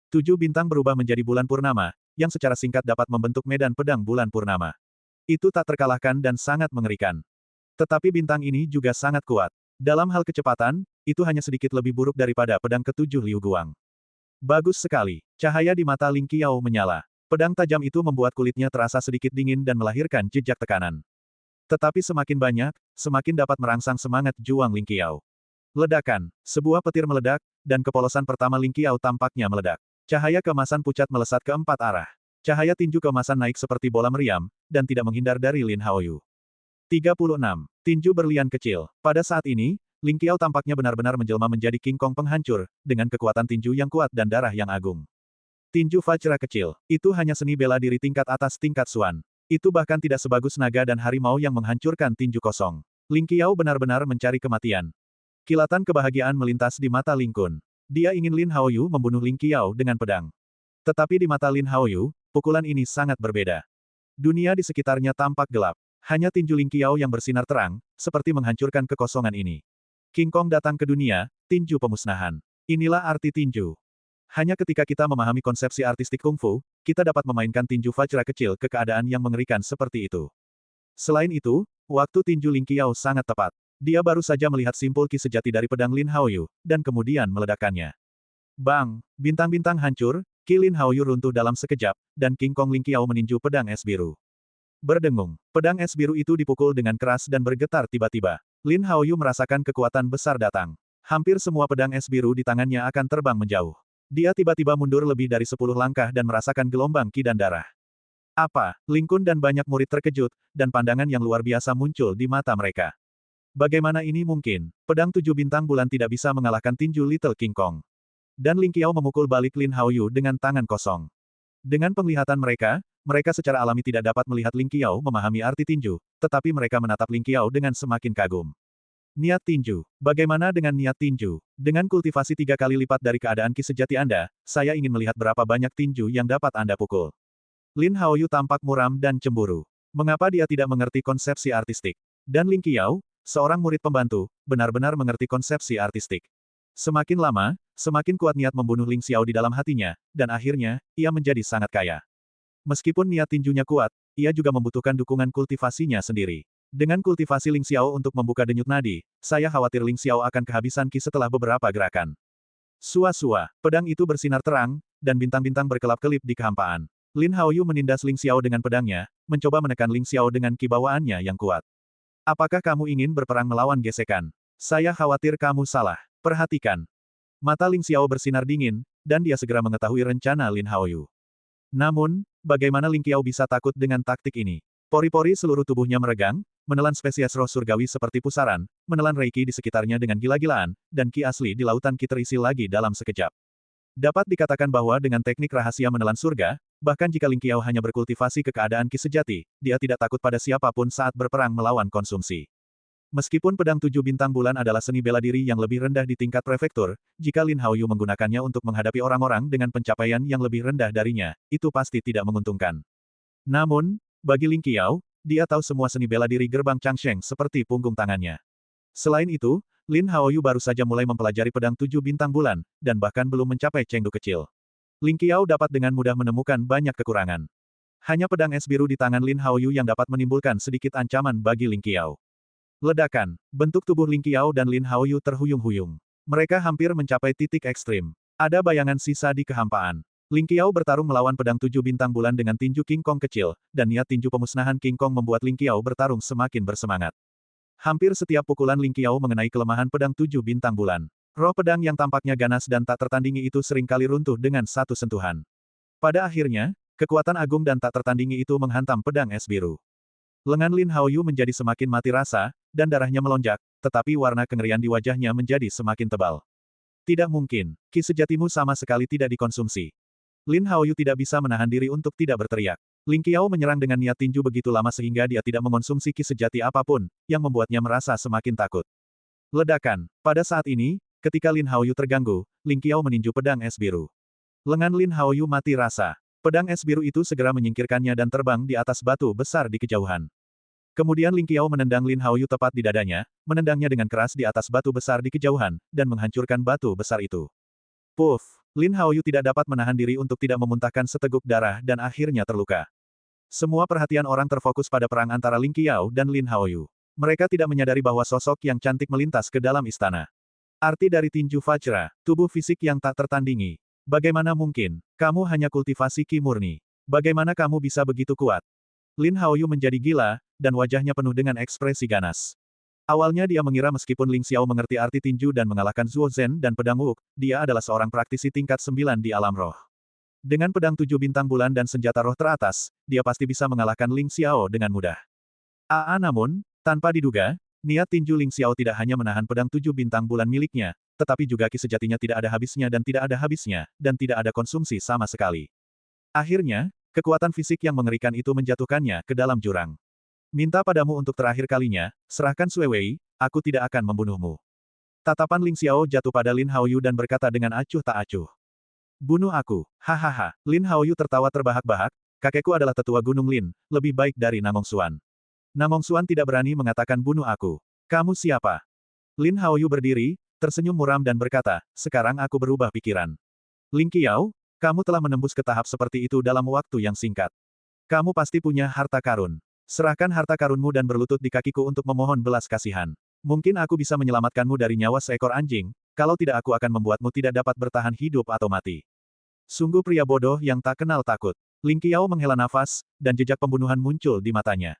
7 bintang berubah menjadi bulan purnama, yang secara singkat dapat membentuk medan pedang bulan purnama. Itu tak terkalahkan dan sangat mengerikan. Tetapi bintang ini juga sangat kuat. Dalam hal kecepatan, itu hanya sedikit lebih buruk daripada pedang ke-7 Liu Guang. Bagus sekali. Cahaya di mata Ling Qiao menyala. Pedang tajam itu membuat kulitnya terasa sedikit dingin dan melahirkan jejak tekanan. Tetapi semakin banyak, semakin dapat merangsang semangat juang Ling Qiao. Ledakan. Sebuah petir meledak, dan kepolosan pertama Ling Qiao tampaknya meledak. Cahaya keemasan pucat melesat ke 4 arah. Cahaya tinju keemasan naik seperti bola meriam, dan tidak menghindar dari Lin Haoyu. 36. Tinju berlian kecil. Pada saat ini, Ling Qiao tampaknya benar-benar menjelma menjadi King Kong penghancur, dengan kekuatan tinju yang kuat dan darah yang agung. Tinju Vajra kecil. Itu hanya seni bela diri tingkat atas tingkat Xuan. Itu bahkan tidak sebagus naga dan harimau yang menghancurkan tinju kosong. Ling Qiao benar-benar mencari kematian. Kilatan kebahagiaan melintas di mata Ling Kun. Dia ingin Lin Haoyu membunuh Ling Qiao dengan pedang. Tetapi di mata Lin Haoyu, pukulan ini sangat berbeda. Dunia di sekitarnya tampak gelap. Hanya tinju Ling Qiao yang bersinar terang, seperti menghancurkan kekosongan ini. King Kong datang ke dunia, tinju pemusnahan. Inilah arti tinju. Hanya ketika kita memahami konsepsi artistik kungfu, kita dapat memainkan tinju Vajra kecil ke keadaan yang mengerikan seperti itu. Selain itu, waktu tinju Ling Qiao sangat tepat. Dia baru saja melihat simpul ki sejati dari pedang Lin Haoyu, dan kemudian meledakkannya. Bang! Bintang-bintang hancur, ki Lin Haoyu runtuh dalam sekejap, dan King Kong Ling Qiao meninju pedang es biru. Berdengung, pedang es biru itu dipukul dengan keras dan bergetar tiba-tiba. Lin Haoyu merasakan kekuatan besar datang. Hampir semua pedang es biru di tangannya akan terbang menjauh. Dia tiba-tiba mundur lebih dari 10 langkah dan merasakan gelombang ki dan darah. Apa? Ling Kun dan banyak murid terkejut, dan pandangan yang luar biasa muncul di mata mereka. Bagaimana ini mungkin? Pedang 7 bintang bulan tidak bisa mengalahkan tinju Little King Kong. Dan Ling Qiao memukul balik Lin Haoyu dengan tangan kosong. Dengan penglihatan mereka, mereka secara alami tidak dapat melihat Ling Qiao memahami arti tinju, tetapi mereka menatap Ling Qiao dengan semakin kagum. Niat tinju. Bagaimana dengan niat tinju? Dengan kultivasi 3 kali lipat dari keadaan ki sejati Anda, saya ingin melihat berapa banyak tinju yang dapat Anda pukul. Lin Haoyu tampak muram dan cemburu. Mengapa dia tidak mengerti konsepsi artistik? Dan Ling Qiao, seorang murid pembantu, benar-benar mengerti konsepsi artistik. Semakin lama, semakin kuat niat membunuh Ling Xiao di dalam hatinya, dan akhirnya, ia menjadi sangat kaya. Meskipun niat tinjunya kuat, ia juga membutuhkan dukungan kultivasinya sendiri. Dengan kultivasi Ling Xiao untuk membuka denyut nadi, saya khawatir Ling Xiao akan kehabisan ki setelah beberapa gerakan. Sua-sua, pedang itu bersinar terang, dan bintang-bintang berkelap-kelip di kehampaan. Lin Haoyu menindas Ling Xiao dengan pedangnya, mencoba menekan Ling Xiao dengan ki bawaannya yang kuat. Apakah kamu ingin berperang melawan gesekan? Saya khawatir kamu salah. Perhatikan. Mata Ling Xiao bersinar dingin, dan dia segera mengetahui rencana Lin Haoyu. Namun, bagaimana Ling Qiao bisa takut dengan taktik ini? Pori-pori seluruh tubuhnya meregang, menelan spesies roh surgawi seperti pusaran, menelan reiki di sekitarnya dengan gila-gilaan, dan ki asli di lautan ki terisi lagi dalam sekejap. Dapat dikatakan bahwa dengan teknik rahasia menelan surga, bahkan jika Ling Qiao hanya berkultivasi ke keadaan ki sejati, dia tidak takut pada siapapun saat berperang melawan konsumsi. Meskipun pedang 7 bintang bulan adalah seni bela diri yang lebih rendah di tingkat prefektur, jika Lin Haoyu menggunakannya untuk menghadapi orang-orang dengan pencapaian yang lebih rendah darinya, itu pasti tidak menguntungkan. Namun, bagi Ling Qiao, dia tahu semua seni bela diri gerbang Changsheng seperti punggung tangannya. Selain itu, Lin Haoyu baru saja mulai mempelajari pedang 7 bintang bulan, dan bahkan belum mencapai Chengdu kecil. Ling Qiao dapat dengan mudah menemukan banyak kekurangan. Hanya pedang es biru di tangan Lin Haoyu yang dapat menimbulkan sedikit ancaman bagi Ling Qiao. Ledakan. Bentuk tubuh Ling Qiao dan Lin Haoyu terhuyung-huyung. Mereka hampir mencapai titik ekstrim. Ada bayangan sisa di kehampaan. Ling Qiao bertarung melawan pedang 7 bintang bulan dengan tinju King Kong kecil, dan niat tinju pemusnahan King Kong membuat Ling Qiao bertarung semakin bersemangat. Hampir setiap pukulan Ling Qiao mengenai kelemahan pedang 7 bintang bulan. Roh pedang yang tampaknya ganas dan tak tertandingi itu seringkali runtuh dengan satu sentuhan. Pada akhirnya, kekuatan agung dan tak tertandingi itu menghantam pedang es biru. Lengan Lin Haoyu menjadi semakin mati rasa, dan darahnya melonjak, tetapi warna kengerian di wajahnya menjadi semakin tebal. Tidak mungkin, ki sejatimu sama sekali tidak dikonsumsi. Lin Haoyu tidak bisa menahan diri untuk tidak berteriak. Ling Qiao menyerang dengan niat tinju begitu lama sehingga dia tidak mengonsumsi ki sejati apapun, yang membuatnya merasa semakin takut. Ledakan. Pada saat ini, ketika Lin Haoyu terganggu, Ling Qiao meninju pedang es biru. Lengan Lin Haoyu mati rasa. Pedang es biru itu segera menyingkirkannya dan terbang di atas batu besar di kejauhan. Kemudian Ling Qiao menendang Lin Haoyu tepat di dadanya, menendangnya dengan keras di atas batu besar di kejauhan, dan menghancurkan batu besar itu. Puff! Lin Haoyu tidak dapat menahan diri untuk tidak memuntahkan seteguk darah dan akhirnya terluka. Semua perhatian orang terfokus pada perang antara Ling Qiao dan Lin Haoyu. Mereka tidak menyadari bahwa sosok yang cantik melintas ke dalam istana. Arti dari tinju Vajra, tubuh fisik yang tak tertandingi. Bagaimana mungkin? Kamu hanya kultivasi ki murni. Bagaimana kamu bisa begitu kuat? Lin Haoyu menjadi gila, dan wajahnya penuh dengan ekspresi ganas. Awalnya dia mengira meskipun Ling Xiao mengerti arti tinju dan mengalahkan Zuo Zhen dan pedang Wuk, dia adalah seorang praktisi tingkat 9 di alam roh. Dengan pedang 7 bintang bulan dan senjata roh teratas, dia pasti bisa mengalahkan Ling Xiao dengan mudah. Namun, tanpa diduga, niat tinju Ling Xiao tidak hanya menahan pedang 7 bintang bulan miliknya, tetapi juga ki sejatinya tidak ada habisnya dan tidak ada habisnya, dan tidak ada konsumsi sama sekali. Akhirnya, kekuatan fisik yang mengerikan itu menjatuhkannya ke dalam jurang. Minta padamu untuk terakhir kalinya, serahkan Sui Wei, aku tidak akan membunuhmu. Tatapan Ling Xiao jatuh pada Lin Haoyu dan berkata dengan acuh tak acuh. Bunuh aku, hahaha. Lin Haoyu tertawa terbahak-bahak, kakekku adalah tetua Gunung Lin, lebih baik dari Namong Xuan. Namong Xuan tidak berani mengatakan bunuh aku. Kamu siapa? Lin Haoyu berdiri, tersenyum muram dan berkata, sekarang aku berubah pikiran. Ling Qiao, kamu telah menembus ke tahap seperti itu dalam waktu yang singkat. Kamu pasti punya harta karun. Serahkan harta karunmu dan berlutut di kakiku untuk memohon belas kasihan. Mungkin aku bisa menyelamatkanmu dari nyawa seekor anjing, kalau tidak aku akan membuatmu tidak dapat bertahan hidup atau mati. Sungguh pria bodoh yang tak kenal takut. Ling Qiao menghela nafas, dan jejak pembunuhan muncul di matanya.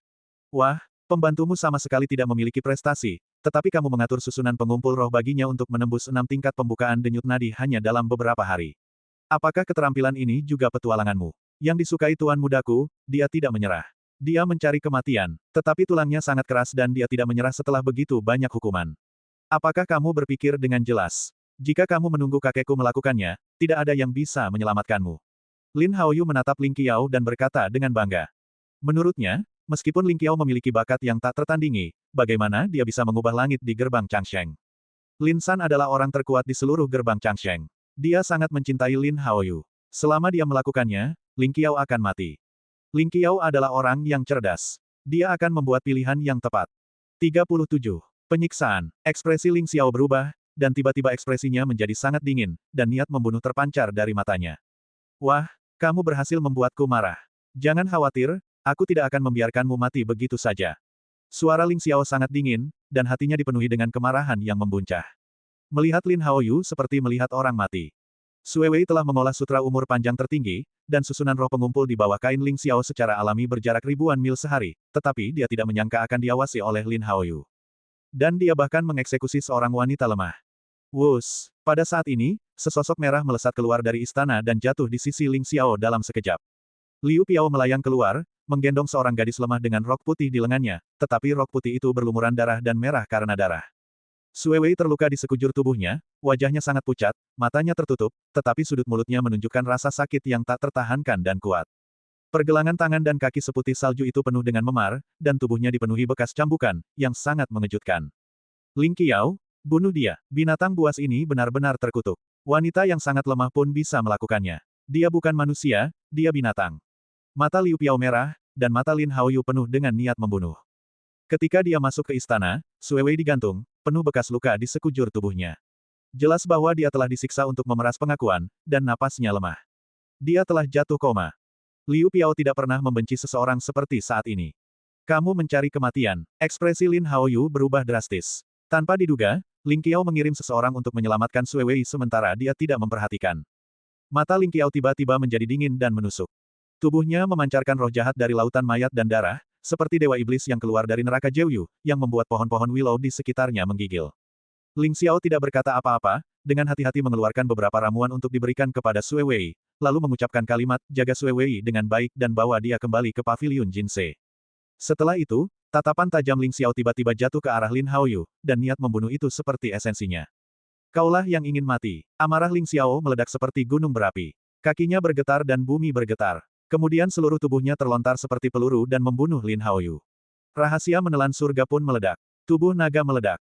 Wah, pembantumu sama sekali tidak memiliki prestasi, tetapi kamu mengatur susunan pengumpul roh baginya untuk menembus 6 tingkat pembukaan denyut nadi hanya dalam beberapa hari. Apakah keterampilan ini juga petualanganmu? Yang disukai tuan mudaku, dia tidak menyerah. Dia mencari kematian, tetapi tulangnya sangat keras dan dia tidak menyerah setelah begitu banyak hukuman. Apakah kamu berpikir dengan jelas? Jika kamu menunggu kakekku melakukannya, tidak ada yang bisa menyelamatkanmu. Lin Haoyu menatap Ling Qiao dan berkata dengan bangga. Menurutnya, meskipun Ling Qiao memiliki bakat yang tak tertandingi, bagaimana dia bisa mengubah langit di gerbang Changsheng? Lin San adalah orang terkuat di seluruh gerbang Changsheng. Dia sangat mencintai Lin Haoyu. Selama dia melakukannya, Ling Qiao akan mati. Ling Qiao adalah orang yang cerdas. Dia akan membuat pilihan yang tepat. 37. Penyiksaan. Ekspresi Ling Xiao berubah, dan tiba-tiba ekspresinya menjadi sangat dingin, dan niat membunuh terpancar dari matanya. Wah, kamu berhasil membuatku marah. Jangan khawatir, aku tidak akan membiarkanmu mati begitu saja. Suara Ling Xiao sangat dingin, dan hatinya dipenuhi dengan kemarahan yang membuncah. Melihat Lin Haoyu seperti melihat orang mati. Sui Wei telah mengolah sutra umur panjang tertinggi, dan susunan roh pengumpul di bawah kain Ling Xiao secara alami berjarak ribuan mil sehari, tetapi dia tidak menyangka akan diawasi oleh Lin Haoyu. Dan dia bahkan mengeksekusi seorang wanita lemah. Wus, pada saat ini, sesosok merah melesat keluar dari istana dan jatuh di sisi Ling Xiao dalam sekejap. Liu Piao melayang keluar, menggendong seorang gadis lemah dengan rok putih di lengannya, tetapi rok putih itu berlumuran darah dan merah karena darah. Sui Wei terluka di sekujur tubuhnya, wajahnya sangat pucat, matanya tertutup, tetapi sudut mulutnya menunjukkan rasa sakit yang tak tertahankan dan kuat. Pergelangan tangan dan kaki seputih salju itu penuh dengan memar, dan tubuhnya dipenuhi bekas cambukan, yang sangat mengejutkan. Ling Qiao, bunuh dia. Binatang buas ini benar-benar terkutuk. Wanita yang sangat lemah pun bisa melakukannya. Dia bukan manusia, dia binatang. Mata Liu Piao merah, dan mata Lin Haoyu penuh dengan niat membunuh. Ketika dia masuk ke istana, Sui Wei digantung, penuh bekas luka di sekujur tubuhnya. Jelas bahwa dia telah disiksa untuk memeras pengakuan, dan napasnya lemah. Dia telah jatuh koma. Liu Piao tidak pernah membenci seseorang seperti saat ini. Kamu mencari kematian. Ekspresi Lin Haoyu berubah drastis. Tanpa diduga, Ling Qiao mengirim seseorang untuk menyelamatkan Sui Wei sementara dia tidak memperhatikan. Mata Ling Qiao tiba-tiba menjadi dingin dan menusuk. Tubuhnya memancarkan roh jahat dari lautan mayat dan darah, seperti dewa iblis yang keluar dari neraka Jeoyu, yang membuat pohon-pohon willow di sekitarnya menggigil. Ling Xiao tidak berkata apa-apa, dengan hati-hati mengeluarkan beberapa ramuan untuk diberikan kepada Sui Wei, lalu mengucapkan kalimat, jaga Sui Wei dengan baik dan bawa dia kembali ke paviliun Jinsei. Setelah itu, tatapan tajam Ling Xiao tiba-tiba jatuh ke arah Lin Haoyu, dan niat membunuh itu seperti esensinya. Kaulah yang ingin mati. Amarah Ling Xiao meledak seperti gunung berapi. Kakinya bergetar dan bumi bergetar. Kemudian seluruh tubuhnya terlontar seperti peluru dan membunuh Lin Haoyu. Rahasia menelan surga pun meledak. Tubuh naga meledak.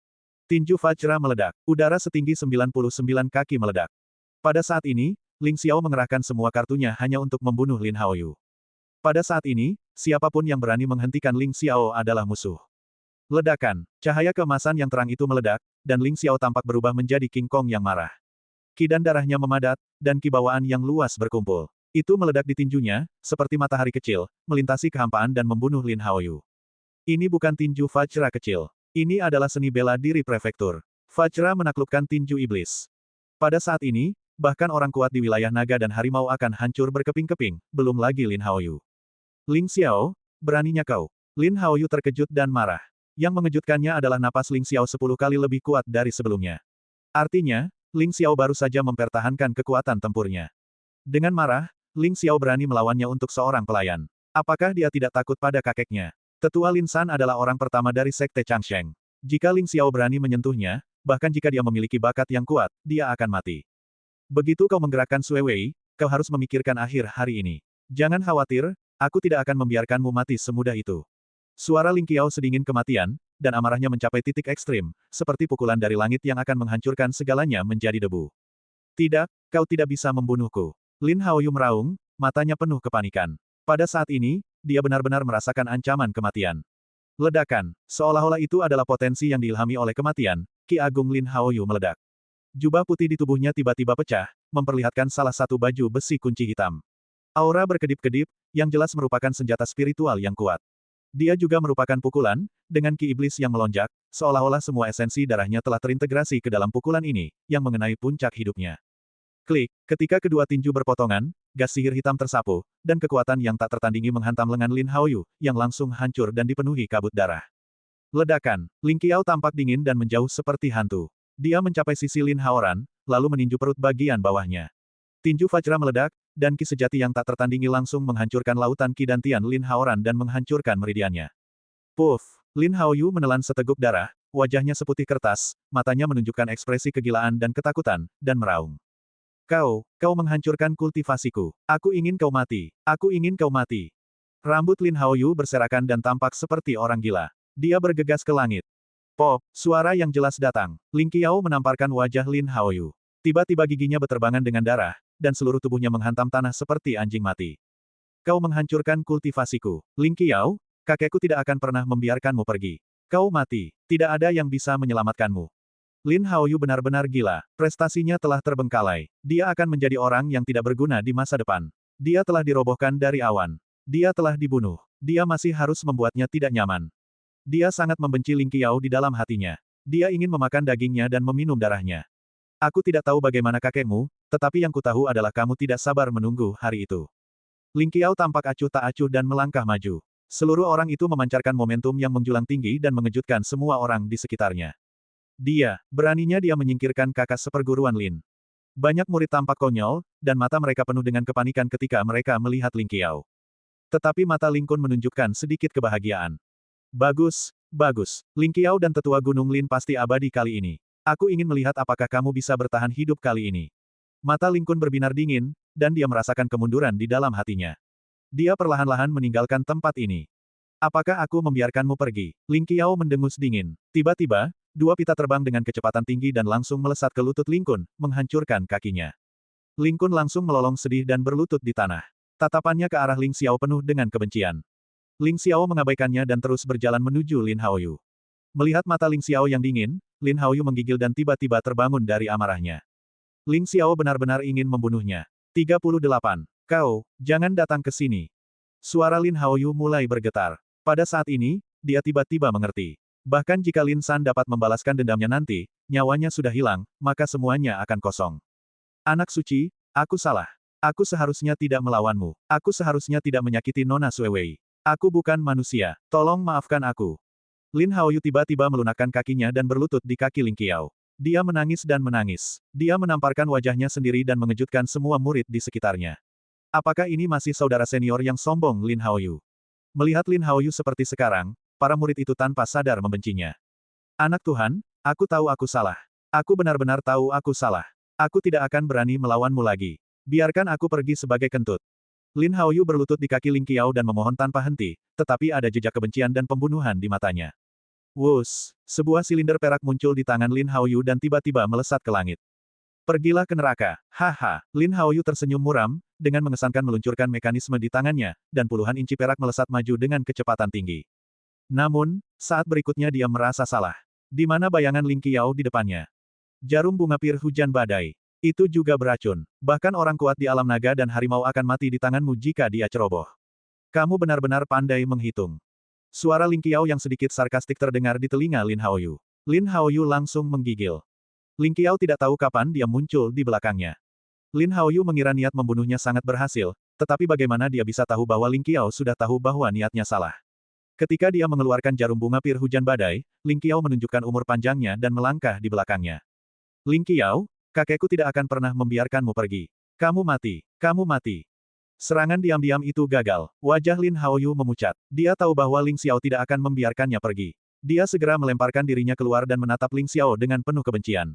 Tinju Vajra meledak. Udara setinggi 99 kaki meledak. Pada saat ini, Ling Xiao mengerahkan semua kartunya hanya untuk membunuh Lin Haoyu. Pada saat ini, siapapun yang berani menghentikan Ling Xiao adalah musuh. Ledakan. Cahaya keemasan yang terang itu meledak, dan Ling Xiao tampak berubah menjadi King Kong yang marah. Ki dan darahnya memadat, dan kibawaan yang luas berkumpul. Itu meledak di tinjunya, seperti matahari kecil, melintasi kehampaan dan membunuh Lin Haoyu. Ini bukan tinju Vajra kecil. Ini adalah seni bela diri prefektur. Vajra menaklukkan tinju iblis. Pada saat ini, bahkan orang kuat di wilayah naga dan harimau akan hancur berkeping-keping, belum lagi Lin Haoyu. Ling Xiao, beraninya kau. Lin Haoyu terkejut dan marah. Yang mengejutkannya adalah napas Ling Xiao 10 kali lebih kuat dari sebelumnya. Artinya, Ling Xiao baru saja mempertahankan kekuatan tempurnya. Dengan marah, Ling Xiao berani melawannya untuk seorang pelayan. Apakah dia tidak takut pada kakeknya? Tetua Lin San adalah orang pertama dari Sekte Changsheng. Jika Ling Xiao berani menyentuhnya, bahkan jika dia memiliki bakat yang kuat, dia akan mati. Begitu kau menggerakkan Sui Wei, kau harus memikirkan akhir hari ini. Jangan khawatir, aku tidak akan membiarkanmu mati semudah itu. Suara Ling Qiao sedingin kematian, dan amarahnya mencapai titik ekstrim, seperti pukulan dari langit yang akan menghancurkan segalanya menjadi debu. Tidak, kau tidak bisa membunuhku. Lin Haoyu meraung, matanya penuh kepanikan. Pada saat ini, dia benar-benar merasakan ancaman kematian. Ledakan. Seolah-olah itu adalah potensi yang diilhami oleh kematian, Ki Agung Lin Haoyu meledak. Jubah putih di tubuhnya tiba-tiba pecah, memperlihatkan salah satu baju besi kunci hitam. Aura berkedip-kedip, yang jelas merupakan senjata spiritual yang kuat. Dia juga merupakan pukulan, dengan ki iblis yang melonjak, seolah-olah semua esensi darahnya telah terintegrasi ke dalam pukulan ini, yang mengenai puncak hidupnya. Klik, ketika kedua tinju berpotongan, gas sihir hitam tersapu, dan kekuatan yang tak tertandingi menghantam lengan Lin Haoyu, yang langsung hancur dan dipenuhi kabut darah. Ledakan, Ling Qiao tampak dingin dan menjauh seperti hantu. Dia mencapai sisi Lin Haoran, lalu meninju perut bagian bawahnya. Tinju Vajra meledak, dan ki sejati yang tak tertandingi langsung menghancurkan lautan ki dantian Lin Haoran dan menghancurkan meridiannya. Puff! Lin Haoyu menelan seteguk darah, wajahnya seputih kertas, matanya menunjukkan ekspresi kegilaan dan ketakutan, dan meraung. Kau menghancurkan kultivasiku. Aku ingin kau mati. Aku ingin kau mati. Rambut Lin Haoyu berserakan dan tampak seperti orang gila. Dia bergegas ke langit. Pop, suara yang jelas datang. Ling Qiao menamparkan wajah Lin Haoyu. Tiba-tiba giginya beterbangan dengan darah, dan seluruh tubuhnya menghantam tanah seperti anjing mati. Kau menghancurkan kultivasiku. Ling Qiao, kakekku tidak akan pernah membiarkanmu pergi. Kau mati. Tidak ada yang bisa menyelamatkanmu. Lin Haoyu benar-benar gila. Prestasinya telah terbengkalai. Dia akan menjadi orang yang tidak berguna di masa depan. Dia telah dirobohkan dari awan. Dia telah dibunuh. Dia masih harus membuatnya tidak nyaman. Dia sangat membenci Ling Qiao di dalam hatinya. Dia ingin memakan dagingnya dan meminum darahnya. Aku tidak tahu bagaimana kakekmu, tetapi yang kutahu adalah kamu tidak sabar menunggu hari itu. Ling Qiao tampak acuh tak acuh dan melangkah maju. Seluruh orang itu memancarkan momentum yang menjulang tinggi dan mengejutkan semua orang di sekitarnya. Beraninya dia menyingkirkan kakak seperguruan Lin. Banyak murid tampak konyol, dan mata mereka penuh dengan kepanikan ketika mereka melihat Ling Qiao. Tetapi mata Ling Kun menunjukkan sedikit kebahagiaan. Bagus, bagus. Ling Qiao dan tetua Gunung Lin pasti abadi kali ini. Aku ingin melihat apakah kamu bisa bertahan hidup kali ini. Mata Ling Kun berbinar dingin, dan dia merasakan kemunduran di dalam hatinya. Dia perlahan-lahan meninggalkan tempat ini. Apakah aku membiarkanmu pergi? Ling Qiao mendengus dingin. Tiba-tiba, dua pita terbang dengan kecepatan tinggi dan langsung melesat ke lutut Ling Kun, menghancurkan kakinya. Ling Kun langsung melolong sedih dan berlutut di tanah. Tatapannya ke arah Ling Xiao penuh dengan kebencian. Ling Xiao mengabaikannya dan terus berjalan menuju Lin Haoyu. Melihat mata Ling Xiao yang dingin, Lin Haoyu menggigil dan tiba-tiba terbangun dari amarahnya. Ling Xiao benar-benar ingin membunuhnya. 38. Kau, jangan datang ke sini. Suara Lin Haoyu mulai bergetar. Pada saat ini, dia tiba-tiba mengerti. Bahkan jika Lin San dapat membalaskan dendamnya nanti, nyawanya sudah hilang, maka semuanya akan kosong. Anak suci, aku salah. Aku seharusnya tidak melawanmu. Aku seharusnya tidak menyakiti Nona Suewei. Aku bukan manusia. Tolong maafkan aku. Lin Haoyu tiba-tiba melunakkan kakinya dan berlutut di kaki Ling Qiao. Dia menangis dan menangis. Dia menamparkan wajahnya sendiri dan mengejutkan semua murid di sekitarnya. Apakah ini masih saudara senior yang sombong Lin Haoyu? Melihat Lin Haoyu seperti sekarang, para murid itu tanpa sadar membencinya. Anak Tuhan, aku tahu aku salah. Aku benar-benar tahu aku salah. Aku tidak akan berani melawanmu lagi. Biarkan aku pergi sebagai kentut. Lin Haoyu berlutut di kaki Ling Qiao dan memohon tanpa henti, tetapi ada jejak kebencian dan pembunuhan di matanya. Wus! Sebuah silinder perak muncul di tangan Lin Haoyu dan tiba-tiba melesat ke langit. Pergilah ke neraka. Haha. Lin Haoyu tersenyum muram, dengan mengesankan meluncurkan mekanisme di tangannya, dan puluhan inci perak melesat maju dengan kecepatan tinggi. Namun, saat berikutnya dia merasa salah. Di mana bayangan Ling Qiao di depannya? Jarum bunga pir hujan badai. Itu juga beracun. Bahkan orang kuat di alam naga dan harimau akan mati di tanganmu jika dia ceroboh. Kamu benar-benar pandai menghitung. Suara Ling Qiao yang sedikit sarkastik terdengar di telinga Lin Haoyu. Lin Haoyu langsung menggigil. Ling Qiao tidak tahu kapan dia muncul di belakangnya. Lin Haoyu mengira niat membunuhnya sangat berhasil, tetapi bagaimana dia bisa tahu bahwa Ling Qiao sudah tahu bahwa niatnya salah. Ketika dia mengeluarkan jarum bunga pir hujan badai, Ling Qiao menunjukkan umur panjangnya dan melangkah di belakangnya. Ling Qiao, kakekku tidak akan pernah membiarkanmu pergi. Kamu mati. Kamu mati. Serangan diam-diam itu gagal. Wajah Lin Haoyu memucat. Dia tahu bahwa Ling Xiao tidak akan membiarkannya pergi. Dia segera melemparkan dirinya keluar dan menatap Ling Xiao dengan penuh kebencian.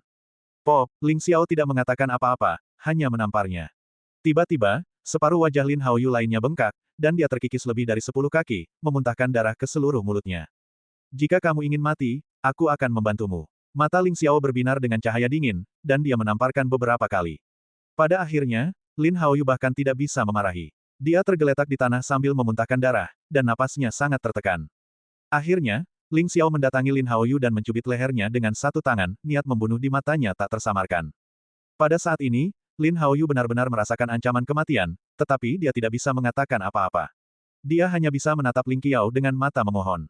Pop, Ling Xiao tidak mengatakan apa-apa, hanya menamparnya. Tiba-tiba, separuh wajah Lin Haoyu lainnya bengkak, dan dia terkikis lebih dari 10 kaki, memuntahkan darah ke seluruh mulutnya. Jika kamu ingin mati, aku akan membantumu. Mata Ling Xiao berbinar dengan cahaya dingin, dan dia menamparkan beberapa kali. Pada akhirnya, Lin Haoyu bahkan tidak bisa memarahi. Dia tergeletak di tanah sambil memuntahkan darah, dan napasnya sangat tertekan. Akhirnya, Ling Xiao mendatangi Lin Haoyu dan mencubit lehernya dengan satu tangan, niat membunuh di matanya tak tersamarkan. Pada saat ini, Lin Haoyu benar-benar merasakan ancaman kematian, tetapi dia tidak bisa mengatakan apa-apa. Dia hanya bisa menatap Ling Qiao dengan mata memohon.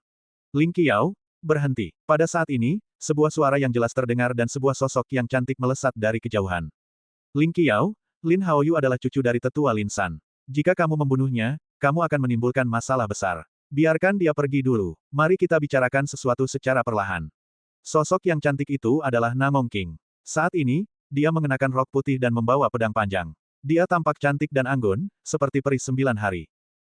Ling Qiao, berhenti. Pada saat ini, sebuah suara yang jelas terdengar dan sebuah sosok yang cantik melesat dari kejauhan. Ling Qiao, Lin Haoyu adalah cucu dari tetua Lin San. Jika kamu membunuhnya, kamu akan menimbulkan masalah besar. Biarkan dia pergi dulu. Mari kita bicarakan sesuatu secara perlahan. Sosok yang cantik itu adalah Namong King. Saat ini, dia mengenakan rok putih dan membawa pedang panjang. Dia tampak cantik dan anggun, seperti peri 9 hari.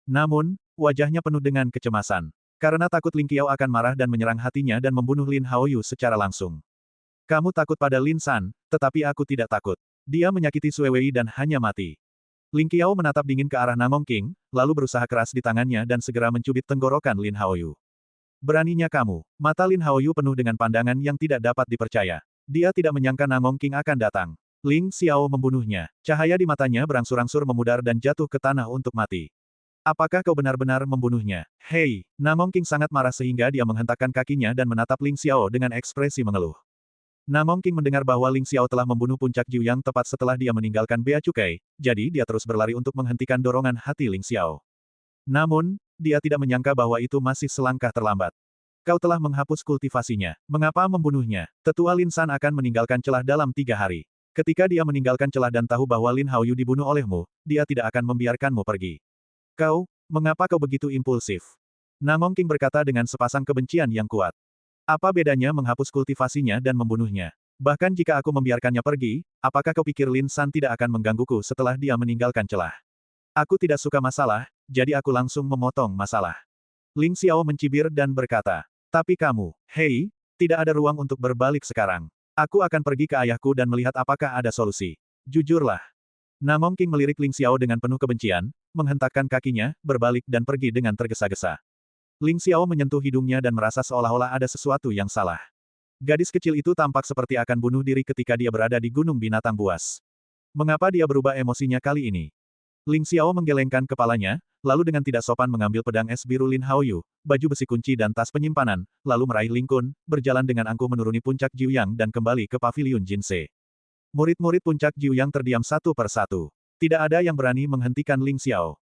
Namun, wajahnya penuh dengan kecemasan. Karena takut Ling Qiao akan marah dan menyerang hatinya dan membunuh Lin Haoyu secara langsung. Kamu takut pada Lin San, tetapi aku tidak takut. Dia menyakiti Sue Wei dan hanya mati. Ling Qiao menatap dingin ke arah Namong King, lalu berusaha keras di tangannya dan segera mencubit tenggorokan Lin Haoyu. Beraninya kamu. Mata Lin Haoyu penuh dengan pandangan yang tidak dapat dipercaya. Dia tidak menyangka Namong King akan datang. Ling Xiao membunuhnya. Cahaya di matanya berangsur-angsur memudar dan jatuh ke tanah untuk mati. Apakah kau benar-benar membunuhnya? Hei, Namong King sangat marah sehingga dia menghentakkan kakinya dan menatap Ling Xiao dengan ekspresi mengeluh. Namong King mendengar bahwa Ling Xiao telah membunuh puncak Jiuyang tepat setelah dia meninggalkan Bea Cukai, jadi dia terus berlari untuk menghentikan dorongan hati Ling Xiao. Namun, dia tidak menyangka bahwa itu masih selangkah terlambat. Kau telah menghapus kultivasinya. Mengapa membunuhnya? Tetua Lin San akan meninggalkan celah dalam 3 hari. Ketika dia meninggalkan celah dan tahu bahwa Lin Haoyu dibunuh olehmu, dia tidak akan membiarkanmu pergi. Mengapa kau begitu impulsif? Namong King berkata dengan sepasang kebencian yang kuat. Apa bedanya menghapus kultivasinya dan membunuhnya? Bahkan jika aku membiarkannya pergi, apakah kau pikir Lin San tidak akan menggangguku setelah dia meninggalkan celah? Aku tidak suka masalah, jadi aku langsung memotong masalah. Ling Xiao mencibir dan berkata, tapi kamu, hei, tidak ada ruang untuk berbalik sekarang. Aku akan pergi ke ayahku dan melihat apakah ada solusi. Jujurlah. Namong King melirik Ling Xiao dengan penuh kebencian, menghentakkan kakinya, berbalik dan pergi dengan tergesa-gesa. Ling Xiao menyentuh hidungnya dan merasa seolah-olah ada sesuatu yang salah. Gadis kecil itu tampak seperti akan bunuh diri ketika dia berada di gunung binatang buas. Mengapa dia berubah emosinya kali ini? Ling Xiao menggelengkan kepalanya, lalu dengan tidak sopan mengambil pedang es biru Lin Haoyu, baju besi kunci dan tas penyimpanan, lalu meraih Ling Kun, berjalan dengan angkuh menuruni puncak Jiuyang dan kembali ke paviliun Jinsei. Murid-murid puncak Jiuyang terdiam satu per satu. Tidak ada yang berani menghentikan Ling Xiao.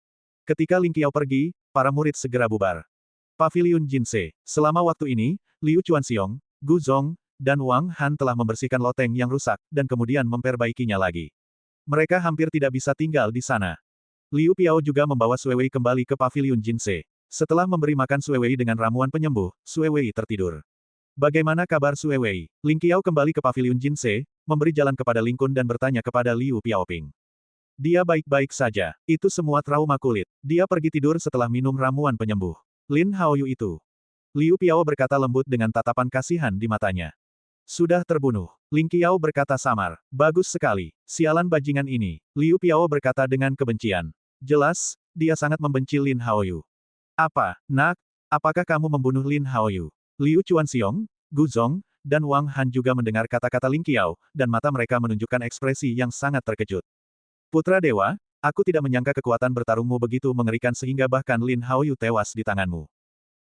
Ketika Ling Qiao pergi, para murid segera bubar. Paviliun Jinsei. Selama waktu ini, Liu Chuanxiong, Gu Zong, dan Wang Han telah membersihkan loteng yang rusak, dan kemudian memperbaikinya lagi. Mereka hampir tidak bisa tinggal di sana. Liu Piao juga membawa Sue Wei kembali ke paviliun Jinsei. Setelah memberi makan Sue Wei dengan ramuan penyembuh, Sue Wei tertidur. Bagaimana kabar Sue Wei? Ling Qiao kembali ke paviliun Jinsei, memberi jalan kepada Ling Kun dan bertanya kepada Liu Piaoping. Dia baik-baik saja. Itu semua trauma kulit. Dia pergi tidur setelah minum ramuan penyembuh. Lin Haoyu itu. Liu Piao berkata lembut dengan tatapan kasihan di matanya. Sudah terbunuh. Ling Qiao berkata samar. Bagus sekali. Sialan bajingan ini. Liu Piao berkata dengan kebencian. Jelas, dia sangat membenci Lin Haoyu. Apa, nak? Apakah kamu membunuh Lin Haoyu? Liu Chuanxiong, Gu Zong, dan Wang Han juga mendengar kata-kata Ling Qiao, dan mata mereka menunjukkan ekspresi yang sangat terkejut. Putra Dewa, aku tidak menyangka kekuatan bertarungmu begitu mengerikan sehingga bahkan Lin Haoyu tewas di tanganmu.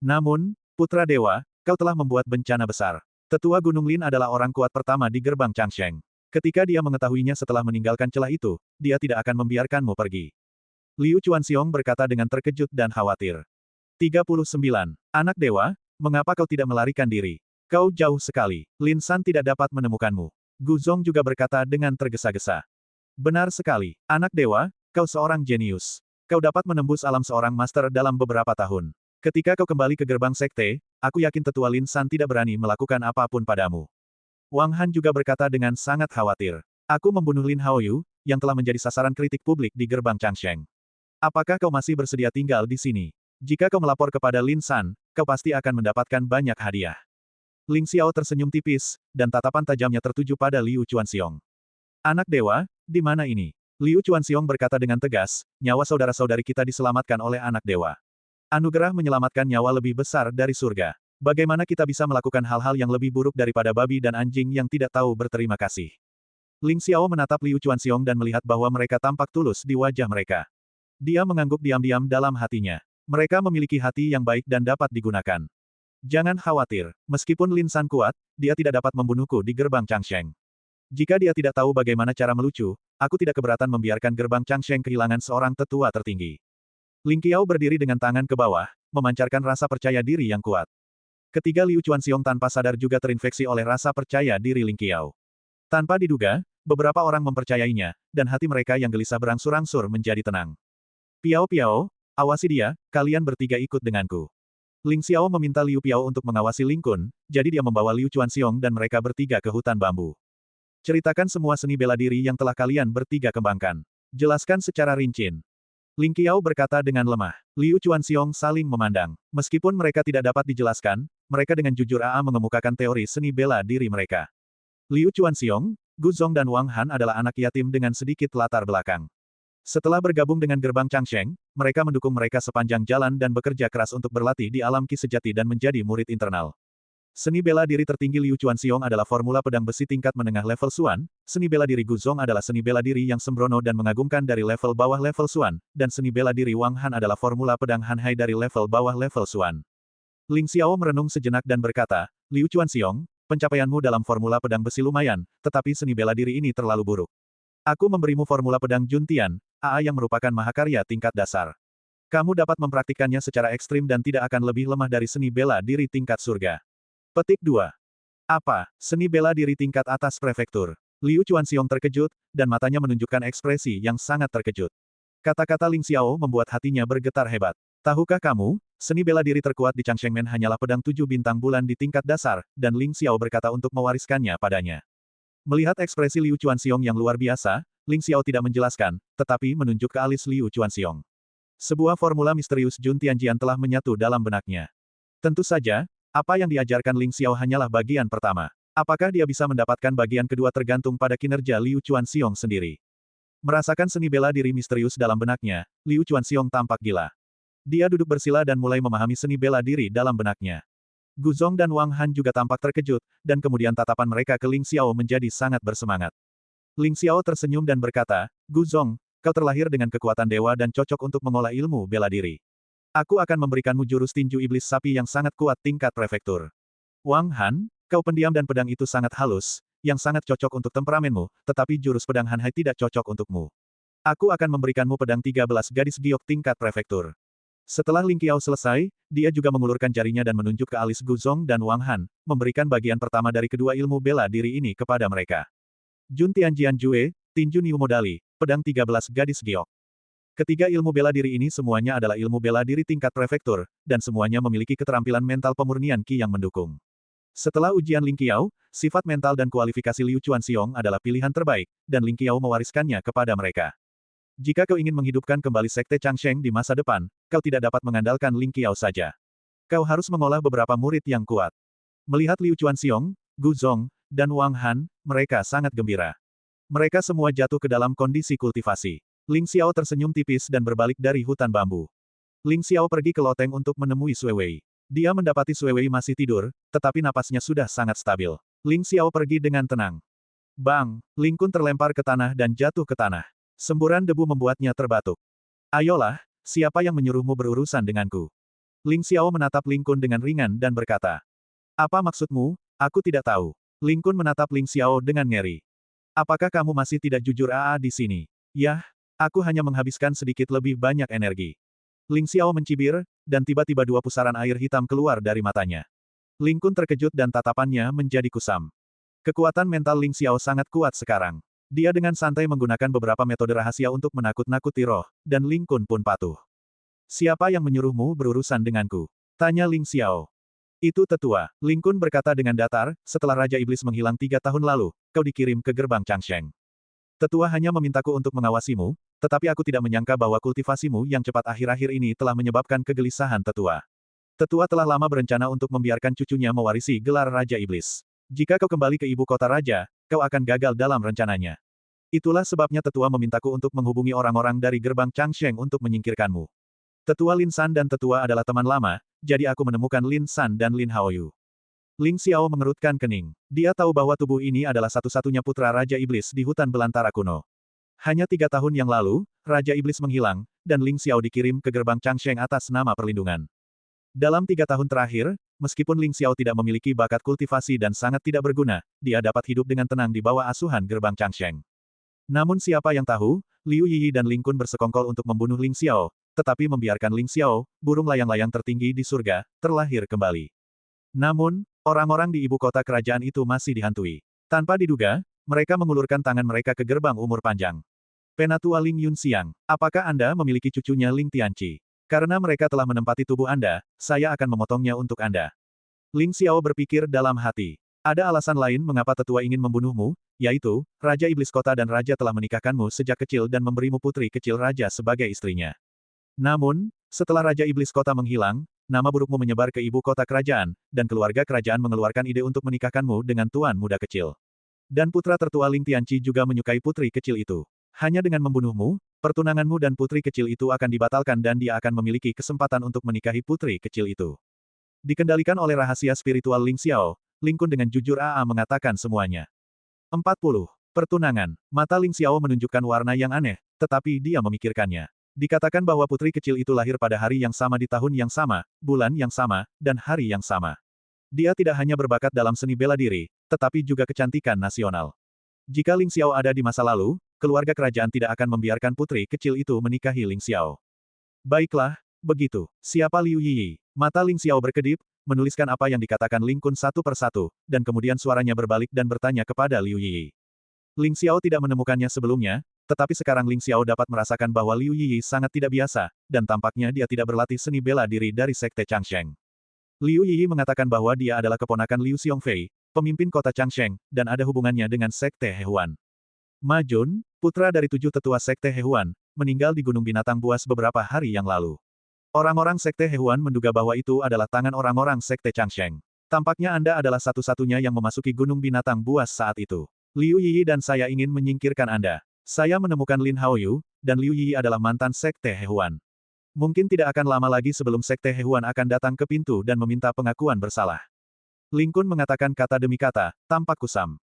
Namun, Putra Dewa, kau telah membuat bencana besar. Tetua Gunung Lin adalah orang kuat pertama di gerbang Changsheng. Ketika dia mengetahuinya setelah meninggalkan celah itu, dia tidak akan membiarkanmu pergi. Liu Chuanxiong berkata dengan terkejut dan khawatir. 39. Anak dewa, mengapa kau tidak melarikan diri? Kau jauh sekali. Lin San tidak dapat menemukanmu. Gu Zong juga berkata dengan tergesa-gesa. Benar sekali. Anak dewa, kau seorang jenius. Kau dapat menembus alam seorang master dalam beberapa tahun. Ketika kau kembali ke gerbang sekte, aku yakin tetua Lin San tidak berani melakukan apapun padamu. Wang Han juga berkata dengan sangat khawatir. Aku membunuh Lin Haoyu, yang telah menjadi sasaran kritik publik di gerbang Changsheng. Apakah kau masih bersedia tinggal di sini? Jika kau melapor kepada Lin San, kau pasti akan mendapatkan banyak hadiah. Ling Xiao tersenyum tipis, dan tatapan tajamnya tertuju pada Liu Chuanxiong. Anak dewa, di mana ini? Liu Chuanxiong berkata dengan tegas, nyawa saudara-saudari kita diselamatkan oleh anak dewa. Anugerah menyelamatkan nyawa lebih besar dari surga. Bagaimana kita bisa melakukan hal-hal yang lebih buruk daripada babi dan anjing yang tidak tahu berterima kasih? Ling Xiao menatap Liu Chuanxiong dan melihat bahwa mereka tampak tulus di wajah mereka. Dia mengangguk diam-diam dalam hatinya. Mereka memiliki hati yang baik dan dapat digunakan. Jangan khawatir, meskipun Lin San kuat, dia tidak dapat membunuhku di gerbang Changsheng. Jika dia tidak tahu bagaimana cara melucu, aku tidak keberatan membiarkan gerbang Changsheng kehilangan seorang tetua tertinggi. Ling Qiao berdiri dengan tangan ke bawah, memancarkan rasa percaya diri yang kuat. Ketiga Liu Chuanxiong tanpa sadar juga terinfeksi oleh rasa percaya diri Ling Qiao. Tanpa diduga, beberapa orang mempercayainya, dan hati mereka yang gelisah berangsur-angsur menjadi tenang. Piao Piao, awasi dia, kalian bertiga ikut denganku. Ling Xiao meminta Liu Piao untuk mengawasi Ling Kun, jadi dia membawa Liu Chuanxiong dan mereka bertiga ke hutan bambu. Ceritakan semua seni bela diri yang telah kalian bertiga kembangkan. Jelaskan secara rinci. Ling Qiao berkata dengan lemah. Liu Chuanxiong saling memandang. Meskipun mereka tidak dapat dijelaskan, mereka dengan jujur mengemukakan teori seni bela diri mereka. Liu Chuanxiong, Gu Zong dan Wang Han adalah anak yatim dengan sedikit latar belakang. Setelah bergabung dengan gerbang Changsheng, mereka mendukung mereka sepanjang jalan dan bekerja keras untuk berlatih di alam ki sejati dan menjadi murid internal. Seni bela diri tertinggi Liu Chuanxiong adalah formula pedang besi tingkat menengah level Xuan, seni bela diri Gu Zong adalah seni bela diri yang sembrono dan mengagumkan dari level bawah level Xuan, dan seni bela diri Wang Han adalah formula pedang Han Hai dari level bawah level Xuan. Ling Xiao merenung sejenak dan berkata, Liu Chuanxiong, pencapaianmu dalam formula pedang besi lumayan, tetapi seni bela diri ini terlalu buruk. Aku memberimu formula pedang Juntian, AA yang merupakan mahakarya tingkat dasar. Kamu dapat mempraktikkannya secara ekstrim dan tidak akan lebih lemah dari seni bela diri tingkat surga. Petik 2. Apa, seni bela diri tingkat atas prefektur? Liu Chuanxiong terkejut, dan matanya menunjukkan ekspresi yang sangat terkejut. Kata-kata Ling Xiao membuat hatinya bergetar hebat. Tahukah kamu, seni bela diri terkuat di Changshengmen hanyalah pedang 7 bintang bulan di tingkat dasar, dan Ling Xiao berkata untuk mewariskannya padanya. Melihat ekspresi Liu Chuanxiong yang luar biasa, Ling Xiao tidak menjelaskan, tetapi menunjuk ke alis Liu Chuanxiong. Sebuah formula misterius Jun Tianjian telah menyatu dalam benaknya. Tentu saja, apa yang diajarkan Ling Xiao hanyalah bagian pertama. Apakah dia bisa mendapatkan bagian kedua tergantung pada kinerja Liu Chuanxiong sendiri. Merasakan seni bela diri misterius dalam benaknya, Liu Chuanxiong tampak gila. Dia duduk bersila dan mulai memahami seni bela diri dalam benaknya. Gu Zong dan Wang Han juga tampak terkejut, dan kemudian tatapan mereka ke Ling Xiao menjadi sangat bersemangat. Ling Xiao tersenyum dan berkata, Gu Zong, kau terlahir dengan kekuatan dewa dan cocok untuk mengolah ilmu bela diri. Aku akan memberikanmu jurus tinju iblis sapi yang sangat kuat tingkat prefektur. Wang Han, kau pendiam dan pedang itu sangat halus, yang sangat cocok untuk temperamenmu, tetapi jurus pedang Han Hai tidak cocok untukmu. Aku akan memberikanmu pedang 13 gadis giok tingkat prefektur. Setelah Ling Qiao selesai, dia juga mengulurkan jarinya dan menunjuk ke alis Gu Zong dan Wang Han, memberikan bagian pertama dari kedua ilmu bela diri ini kepada mereka. Jun Tianjian Jue, Tinju Niu Modali, pedang 13 gadis giok. Ketiga ilmu bela diri ini semuanya adalah ilmu bela diri tingkat prefektur, dan semuanya memiliki keterampilan mental pemurnian Qi yang mendukung. Setelah ujian Ling Qiao, sifat mental dan kualifikasi Liu Chuanxiong adalah pilihan terbaik, dan Ling Qiao mewariskannya kepada mereka. Jika kau ingin menghidupkan kembali Sekte Changsheng di masa depan, kau tidak dapat mengandalkan Ling Qiao saja. Kau harus mengolah beberapa murid yang kuat. Melihat Liu Chuanxiong, Gu Zong, dan Wang Han, mereka sangat gembira. Mereka semua jatuh ke dalam kondisi kultivasi. Ling Xiao tersenyum tipis dan berbalik dari hutan bambu. Ling Xiao pergi ke loteng untuk menemui Sui Wei. Dia mendapati Sui Wei masih tidur, tetapi napasnya sudah sangat stabil. Ling Xiao pergi dengan tenang. Bang! Ling Kun terlempar ke tanah dan jatuh ke tanah. Semburan debu membuatnya terbatuk. Ayolah, siapa yang menyuruhmu berurusan denganku? Ling Xiao menatap Ling Kun dengan ringan dan berkata. Apa maksudmu? Aku tidak tahu. Ling Kun menatap Ling Xiao dengan ngeri. Apakah kamu masih tidak jujur di sini? Yah, aku hanya menghabiskan sedikit lebih banyak energi. Ling Xiao mencibir, dan tiba-tiba dua pusaran air hitam keluar dari matanya. Ling Kun terkejut dan tatapannya menjadi kusam. Kekuatan mental Ling Xiao sangat kuat sekarang. Dia dengan santai menggunakan beberapa metode rahasia untuk menakut-nakuti roh, dan Ling Kun pun patuh. Siapa yang menyuruhmu berurusan denganku? Tanya Ling Xiao. Itu tetua. Ling Kun berkata dengan datar, setelah Raja Iblis menghilang 3 tahun lalu, kau dikirim ke gerbang Changsheng. Tetua hanya memintaku untuk mengawasimu, tetapi aku tidak menyangka bahwa kultivasimu yang cepat akhir-akhir ini telah menyebabkan kegelisahan tetua. Tetua telah lama berencana untuk membiarkan cucunya mewarisi gelar Raja Iblis. Jika kau kembali ke ibu kota raja, kau akan gagal dalam rencananya. Itulah sebabnya tetua memintaku untuk menghubungi orang-orang dari gerbang Changsheng untuk menyingkirkanmu. Tetua Lin San dan tetua adalah teman lama, jadi aku menemukan Lin San dan Lin Haoyu. Ling Xiao mengerutkan kening. Dia tahu bahwa tubuh ini adalah satu-satunya putra Raja Iblis di hutan belantara kuno. Hanya 3 tahun yang lalu, Raja Iblis menghilang, dan Ling Xiao dikirim ke gerbang Changsheng atas nama perlindungan. Dalam 3 tahun terakhir, meskipun Ling Xiao tidak memiliki bakat kultivasi dan sangat tidak berguna, dia dapat hidup dengan tenang di bawah asuhan gerbang Changsheng. Namun siapa yang tahu, Liu Yiyi dan Ling Kun bersekongkol untuk membunuh Ling Xiao, tetapi membiarkan Ling Xiao, burung layang-layang tertinggi di surga, terlahir kembali. Namun, orang-orang di ibu kota kerajaan itu masih dihantui. Tanpa diduga, mereka mengulurkan tangan mereka ke gerbang umur panjang. Penatua Ling Yunxiang, apakah Anda memiliki cucunya Ling Tianqi? Karena mereka telah menempati tubuh Anda, saya akan memotongnya untuk Anda. Ling Xiao berpikir dalam hati. Ada alasan lain mengapa tetua ingin membunuhmu, yaitu, Raja Iblis Kota dan Raja telah menikahkanmu sejak kecil dan memberimu putri kecil Raja sebagai istrinya. Namun, setelah Raja Iblis Kota menghilang, nama burukmu menyebar ke ibu kota kerajaan, dan keluarga kerajaan mengeluarkan ide untuk menikahkanmu dengan tuan muda kecil. Dan putra tertua Ling Tianqi juga menyukai putri kecil itu. Hanya dengan membunuhmu, pertunanganmu dan putri kecil itu akan dibatalkan dan dia akan memiliki kesempatan untuk menikahi putri kecil itu. Dikendalikan oleh rahasia spiritual Ling Xiao, Ling Kun dengan jujur mengatakan semuanya. 40. Pertunangan. Mata Ling Xiao menunjukkan warna yang aneh, tetapi dia memikirkannya. Dikatakan bahwa putri kecil itu lahir pada hari yang sama di tahun yang sama, bulan yang sama, dan hari yang sama. Dia tidak hanya berbakat dalam seni bela diri, tetapi juga kecantikan nasional. Jika Ling Xiao ada di masa lalu, keluarga kerajaan tidak akan membiarkan putri kecil itu menikahi Ling Xiao. Baiklah, begitu. Siapa Liu Yiyi? Mata Ling Xiao berkedip, menuliskan apa yang dikatakan Ling Kun satu persatu, dan kemudian suaranya berbalik dan bertanya kepada Liu Yiyi. Ling Xiao tidak menemukannya sebelumnya, tetapi sekarang Ling Xiao dapat merasakan bahwa Liu Yiyi sangat tidak biasa, dan tampaknya dia tidak berlatih seni bela diri dari Sekte Changsheng. Liu Yiyi mengatakan bahwa dia adalah keponakan Liu Xiongfei, pemimpin kota Changsheng, dan ada hubungannya dengan Sekte Hehuan. Ma Jun, putra dari 7 tetua Sekte Hehuan, meninggal di Gunung Binatang Buas beberapa hari yang lalu. Orang-orang Sekte Hehuan menduga bahwa itu adalah tangan orang-orang Sekte Changsheng. Tampaknya Anda adalah satu-satunya yang memasuki Gunung Binatang Buas saat itu. Liu Yiyi dan saya ingin menyingkirkan Anda. Saya menemukan Lin Haoyu, dan Liu Yiyi adalah mantan Sekte Hehuan. Mungkin tidak akan lama lagi sebelum Sekte Hehuan akan datang ke pintu dan meminta pengakuan bersalah. Ling Kun mengatakan kata demi kata, tampak kusam.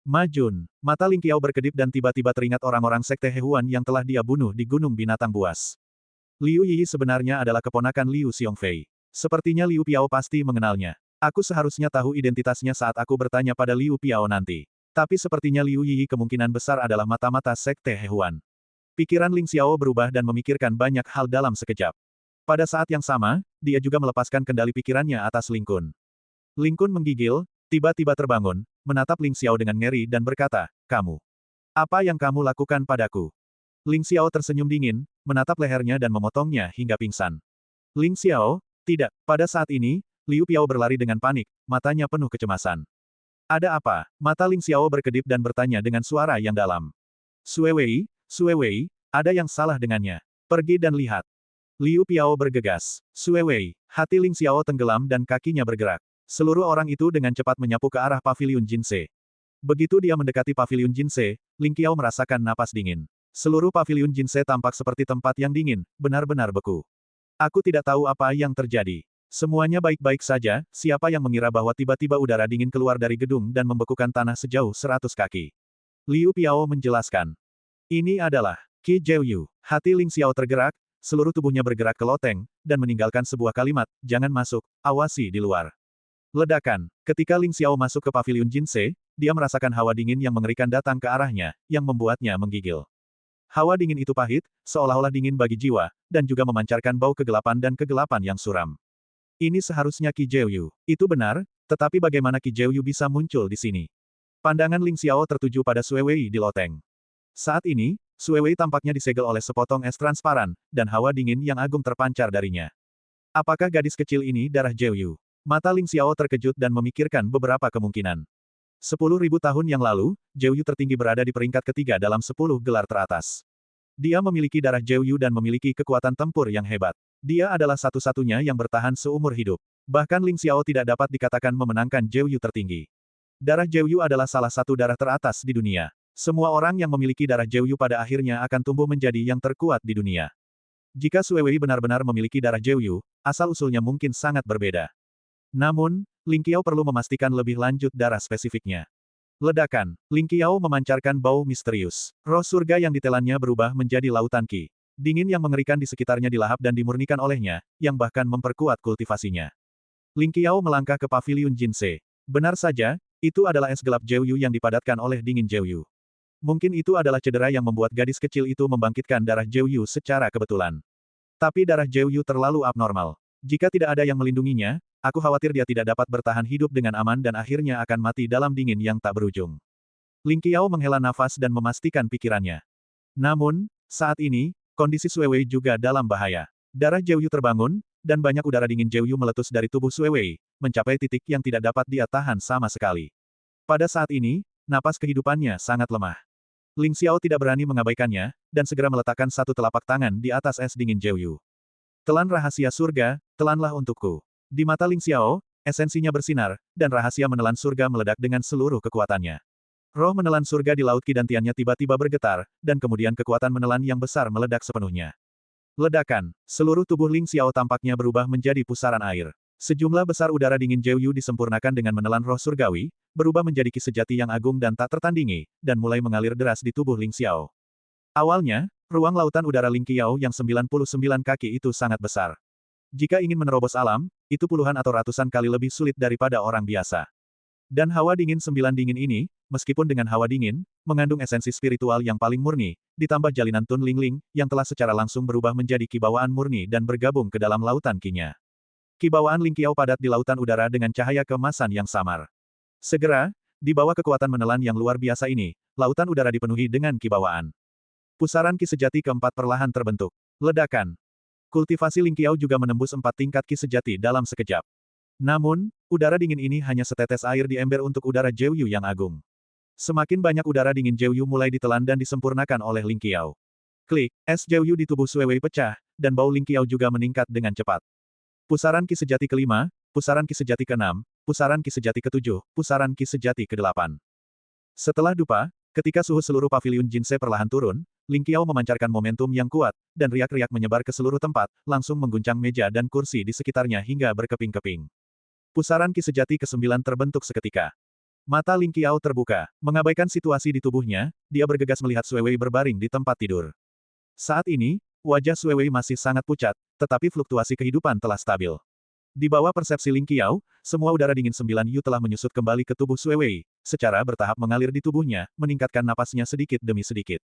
Ma Jun, mata Ling Qiao berkedip dan tiba-tiba teringat orang-orang Sekte Hehuan yang telah dia bunuh di Gunung Binatang Buas. Liu Yiyi sebenarnya adalah keponakan Liu Xiongfei. Sepertinya Liu Piao pasti mengenalnya. Aku seharusnya tahu identitasnya saat aku bertanya pada Liu Piao nanti. Tapi sepertinya Liu Yiyi kemungkinan besar adalah mata-mata Sekte Hehuan. Pikiran Ling Xiao berubah dan memikirkan banyak hal dalam sekejap. Pada saat yang sama, dia juga melepaskan kendali pikirannya atas Ling Kun. Ling Kun menggigil, tiba-tiba terbangun, menatap Ling Xiao dengan ngeri dan berkata, "Kamu. Apa yang kamu lakukan padaku?" Ling Xiao tersenyum dingin, menatap lehernya dan memotongnya hingga pingsan. Ling Xiao, tidak. Pada saat ini, Liu Piao berlari dengan panik, matanya penuh kecemasan. Ada apa? Mata Ling Xiao berkedip dan bertanya dengan suara yang dalam. Sue Wei, ada yang salah dengannya. Pergi dan lihat. Liu Piao bergegas. Sue Wei, hati Ling Xiao tenggelam dan kakinya bergerak. Seluruh orang itu dengan cepat menyapu ke arah paviliun Jinse. Begitu dia mendekati paviliun Jinse, Ling Qiao merasakan napas dingin. Seluruh paviliun Jinse tampak seperti tempat yang dingin, benar-benar beku. Aku tidak tahu apa yang terjadi. Semuanya baik-baik saja, siapa yang mengira bahwa tiba-tiba udara dingin keluar dari gedung dan membekukan tanah sejauh 100 kaki. Liu Piao menjelaskan. Ini adalah Qi Jiuyu. Hati Ling Xiao tergerak, seluruh tubuhnya bergerak ke loteng, dan meninggalkan sebuah kalimat, jangan masuk, awasi di luar. Ledakan. Ketika Ling Xiao masuk ke paviliun Jinse, dia merasakan hawa dingin yang mengerikan datang ke arahnya, yang membuatnya menggigil. Hawa dingin itu pahit, seolah-olah dingin bagi jiwa, dan juga memancarkan bau kegelapan dan kegelapan yang suram. Ini seharusnya Qi Jiuyu. Itu benar, tetapi bagaimana Qi Jiuyu bisa muncul di sini? Pandangan Ling Xiao tertuju pada Sue Wei di loteng. Saat ini, Sue Wei tampaknya disegel oleh sepotong es transparan, dan hawa dingin yang agung terpancar darinya. Apakah gadis kecil ini darah Jiuyu? Mata Ling Xiao terkejut dan memikirkan beberapa kemungkinan. 10.000 tahun yang lalu, Jiuyu tertinggi berada di peringkat ketiga dalam 10 gelar teratas. Dia memiliki darah Jiuyu dan memiliki kekuatan tempur yang hebat. Dia adalah satu-satunya yang bertahan seumur hidup. Bahkan Ling Xiao tidak dapat dikatakan memenangkan Jiuyu tertinggi. Darah Jiuyu adalah salah satu darah teratas di dunia. Semua orang yang memiliki darah Jiuyu pada akhirnya akan tumbuh menjadi yang terkuat di dunia. Jika Sue Wei benar-benar memiliki darah Jiuyu, asal-usulnya mungkin sangat berbeda. Namun, Ling Qiao perlu memastikan lebih lanjut darah spesifiknya. Ledakan. Ling Qiao memancarkan bau misterius. Roh surga yang ditelannya berubah menjadi lautan Qi. Dingin yang mengerikan di sekitarnya dilahap dan dimurnikan olehnya, yang bahkan memperkuat kultivasinya. Ling Qiao melangkah ke paviliun Jinse. Benar saja, itu adalah es gelap Jiuyu yang dipadatkan oleh dingin Jiuyu. Mungkin itu adalah cedera yang membuat gadis kecil itu membangkitkan darah Jiuyu secara kebetulan. Tapi darah Jiuyu terlalu abnormal. Jika tidak ada yang melindunginya, aku khawatir dia tidak dapat bertahan hidup dengan aman dan akhirnya akan mati dalam dingin yang tak berujung. Ling Qiao menghela nafas dan memastikan pikirannya. Namun, saat ini, kondisi Sui Wei juga dalam bahaya. Darah Jiuyu terbangun, dan banyak udara dingin Jiuyu meletus dari tubuh Sui Wei, mencapai titik yang tidak dapat dia tahan sama sekali. Pada saat ini, napas kehidupannya sangat lemah. Ling Xiao tidak berani mengabaikannya, dan segera meletakkan satu telapak tangan di atas es dingin Jiuyu. Telan rahasia surga, telanlah untukku. Di mata Ling Xiao, esensinya bersinar, dan rahasia menelan surga meledak dengan seluruh kekuatannya. Roh menelan surga di laut Kidantiannya tiba-tiba bergetar, dan kemudian kekuatan menelan yang besar meledak sepenuhnya. Ledakan, seluruh tubuh Ling Xiao tampaknya berubah menjadi pusaran air. Sejumlah besar udara dingin Jiuyu disempurnakan dengan menelan roh surgawi, berubah menjadi ki sejati yang agung dan tak tertandingi, dan mulai mengalir deras di tubuh Ling Xiao. Awalnya, ruang lautan udara Ling Qiao yang 99 kaki itu sangat besar. Jika ingin menerobos alam, itu puluhan atau ratusan kali lebih sulit daripada orang biasa. Dan hawa dingin 9 dingin ini, meskipun dengan hawa dingin, mengandung esensi spiritual yang paling murni, ditambah jalinan Tun Lingling, yang telah secara langsung berubah menjadi kibawaan murni dan bergabung ke dalam lautan kinya. Kibawaan Ling Qiao padat di lautan udara dengan cahaya keemasan yang samar. Segera, di bawah kekuatan menelan yang luar biasa ini, lautan udara dipenuhi dengan kibawaan. Pusaran ki sejati keempat perlahan terbentuk. Ledakan. Kultivasi Ling Qiao juga menembus 4 tingkat ki sejati dalam sekejap. Namun, udara dingin ini hanya setetes air di ember untuk udara Jiuyu yang agung. Semakin banyak udara dingin Jiuyu mulai ditelan dan disempurnakan oleh Ling Qiao. Klik, es Jiuyu di tubuh Sui Wei pecah, dan bau Ling Qiao juga meningkat dengan cepat. Pusaran ki sejati kelima, pusaran ki sejati keenam, pusaran ki sejati ketujuh, pusaran ki sejati kedelapan. Setelah dupa, ketika suhu seluruh paviliun Jinse perlahan turun, Ling Qiao memancarkan momentum yang kuat, dan riak-riak menyebar ke seluruh tempat, langsung mengguncang meja dan kursi di sekitarnya hingga berkeping-keping. Pusaran ki sejati ke-9 terbentuk seketika. Mata Ling Qiao terbuka. Mengabaikan situasi di tubuhnya, dia bergegas melihat Sui Wei berbaring di tempat tidur. Saat ini, wajah Sui Wei masih sangat pucat, tetapi fluktuasi kehidupan telah stabil. Di bawah persepsi Ling Qiao, semua udara dingin 9 Yu telah menyusut kembali ke tubuh Sui Wei, secara bertahap mengalir di tubuhnya, meningkatkan napasnya sedikit demi sedikit.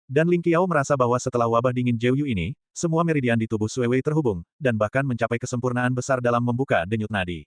Dan Ling Qiao merasa bahwa setelah wabah dingin Jiuyu ini, semua meridian di tubuh Sui Wei terhubung, dan bahkan mencapai kesempurnaan besar dalam membuka denyut nadi.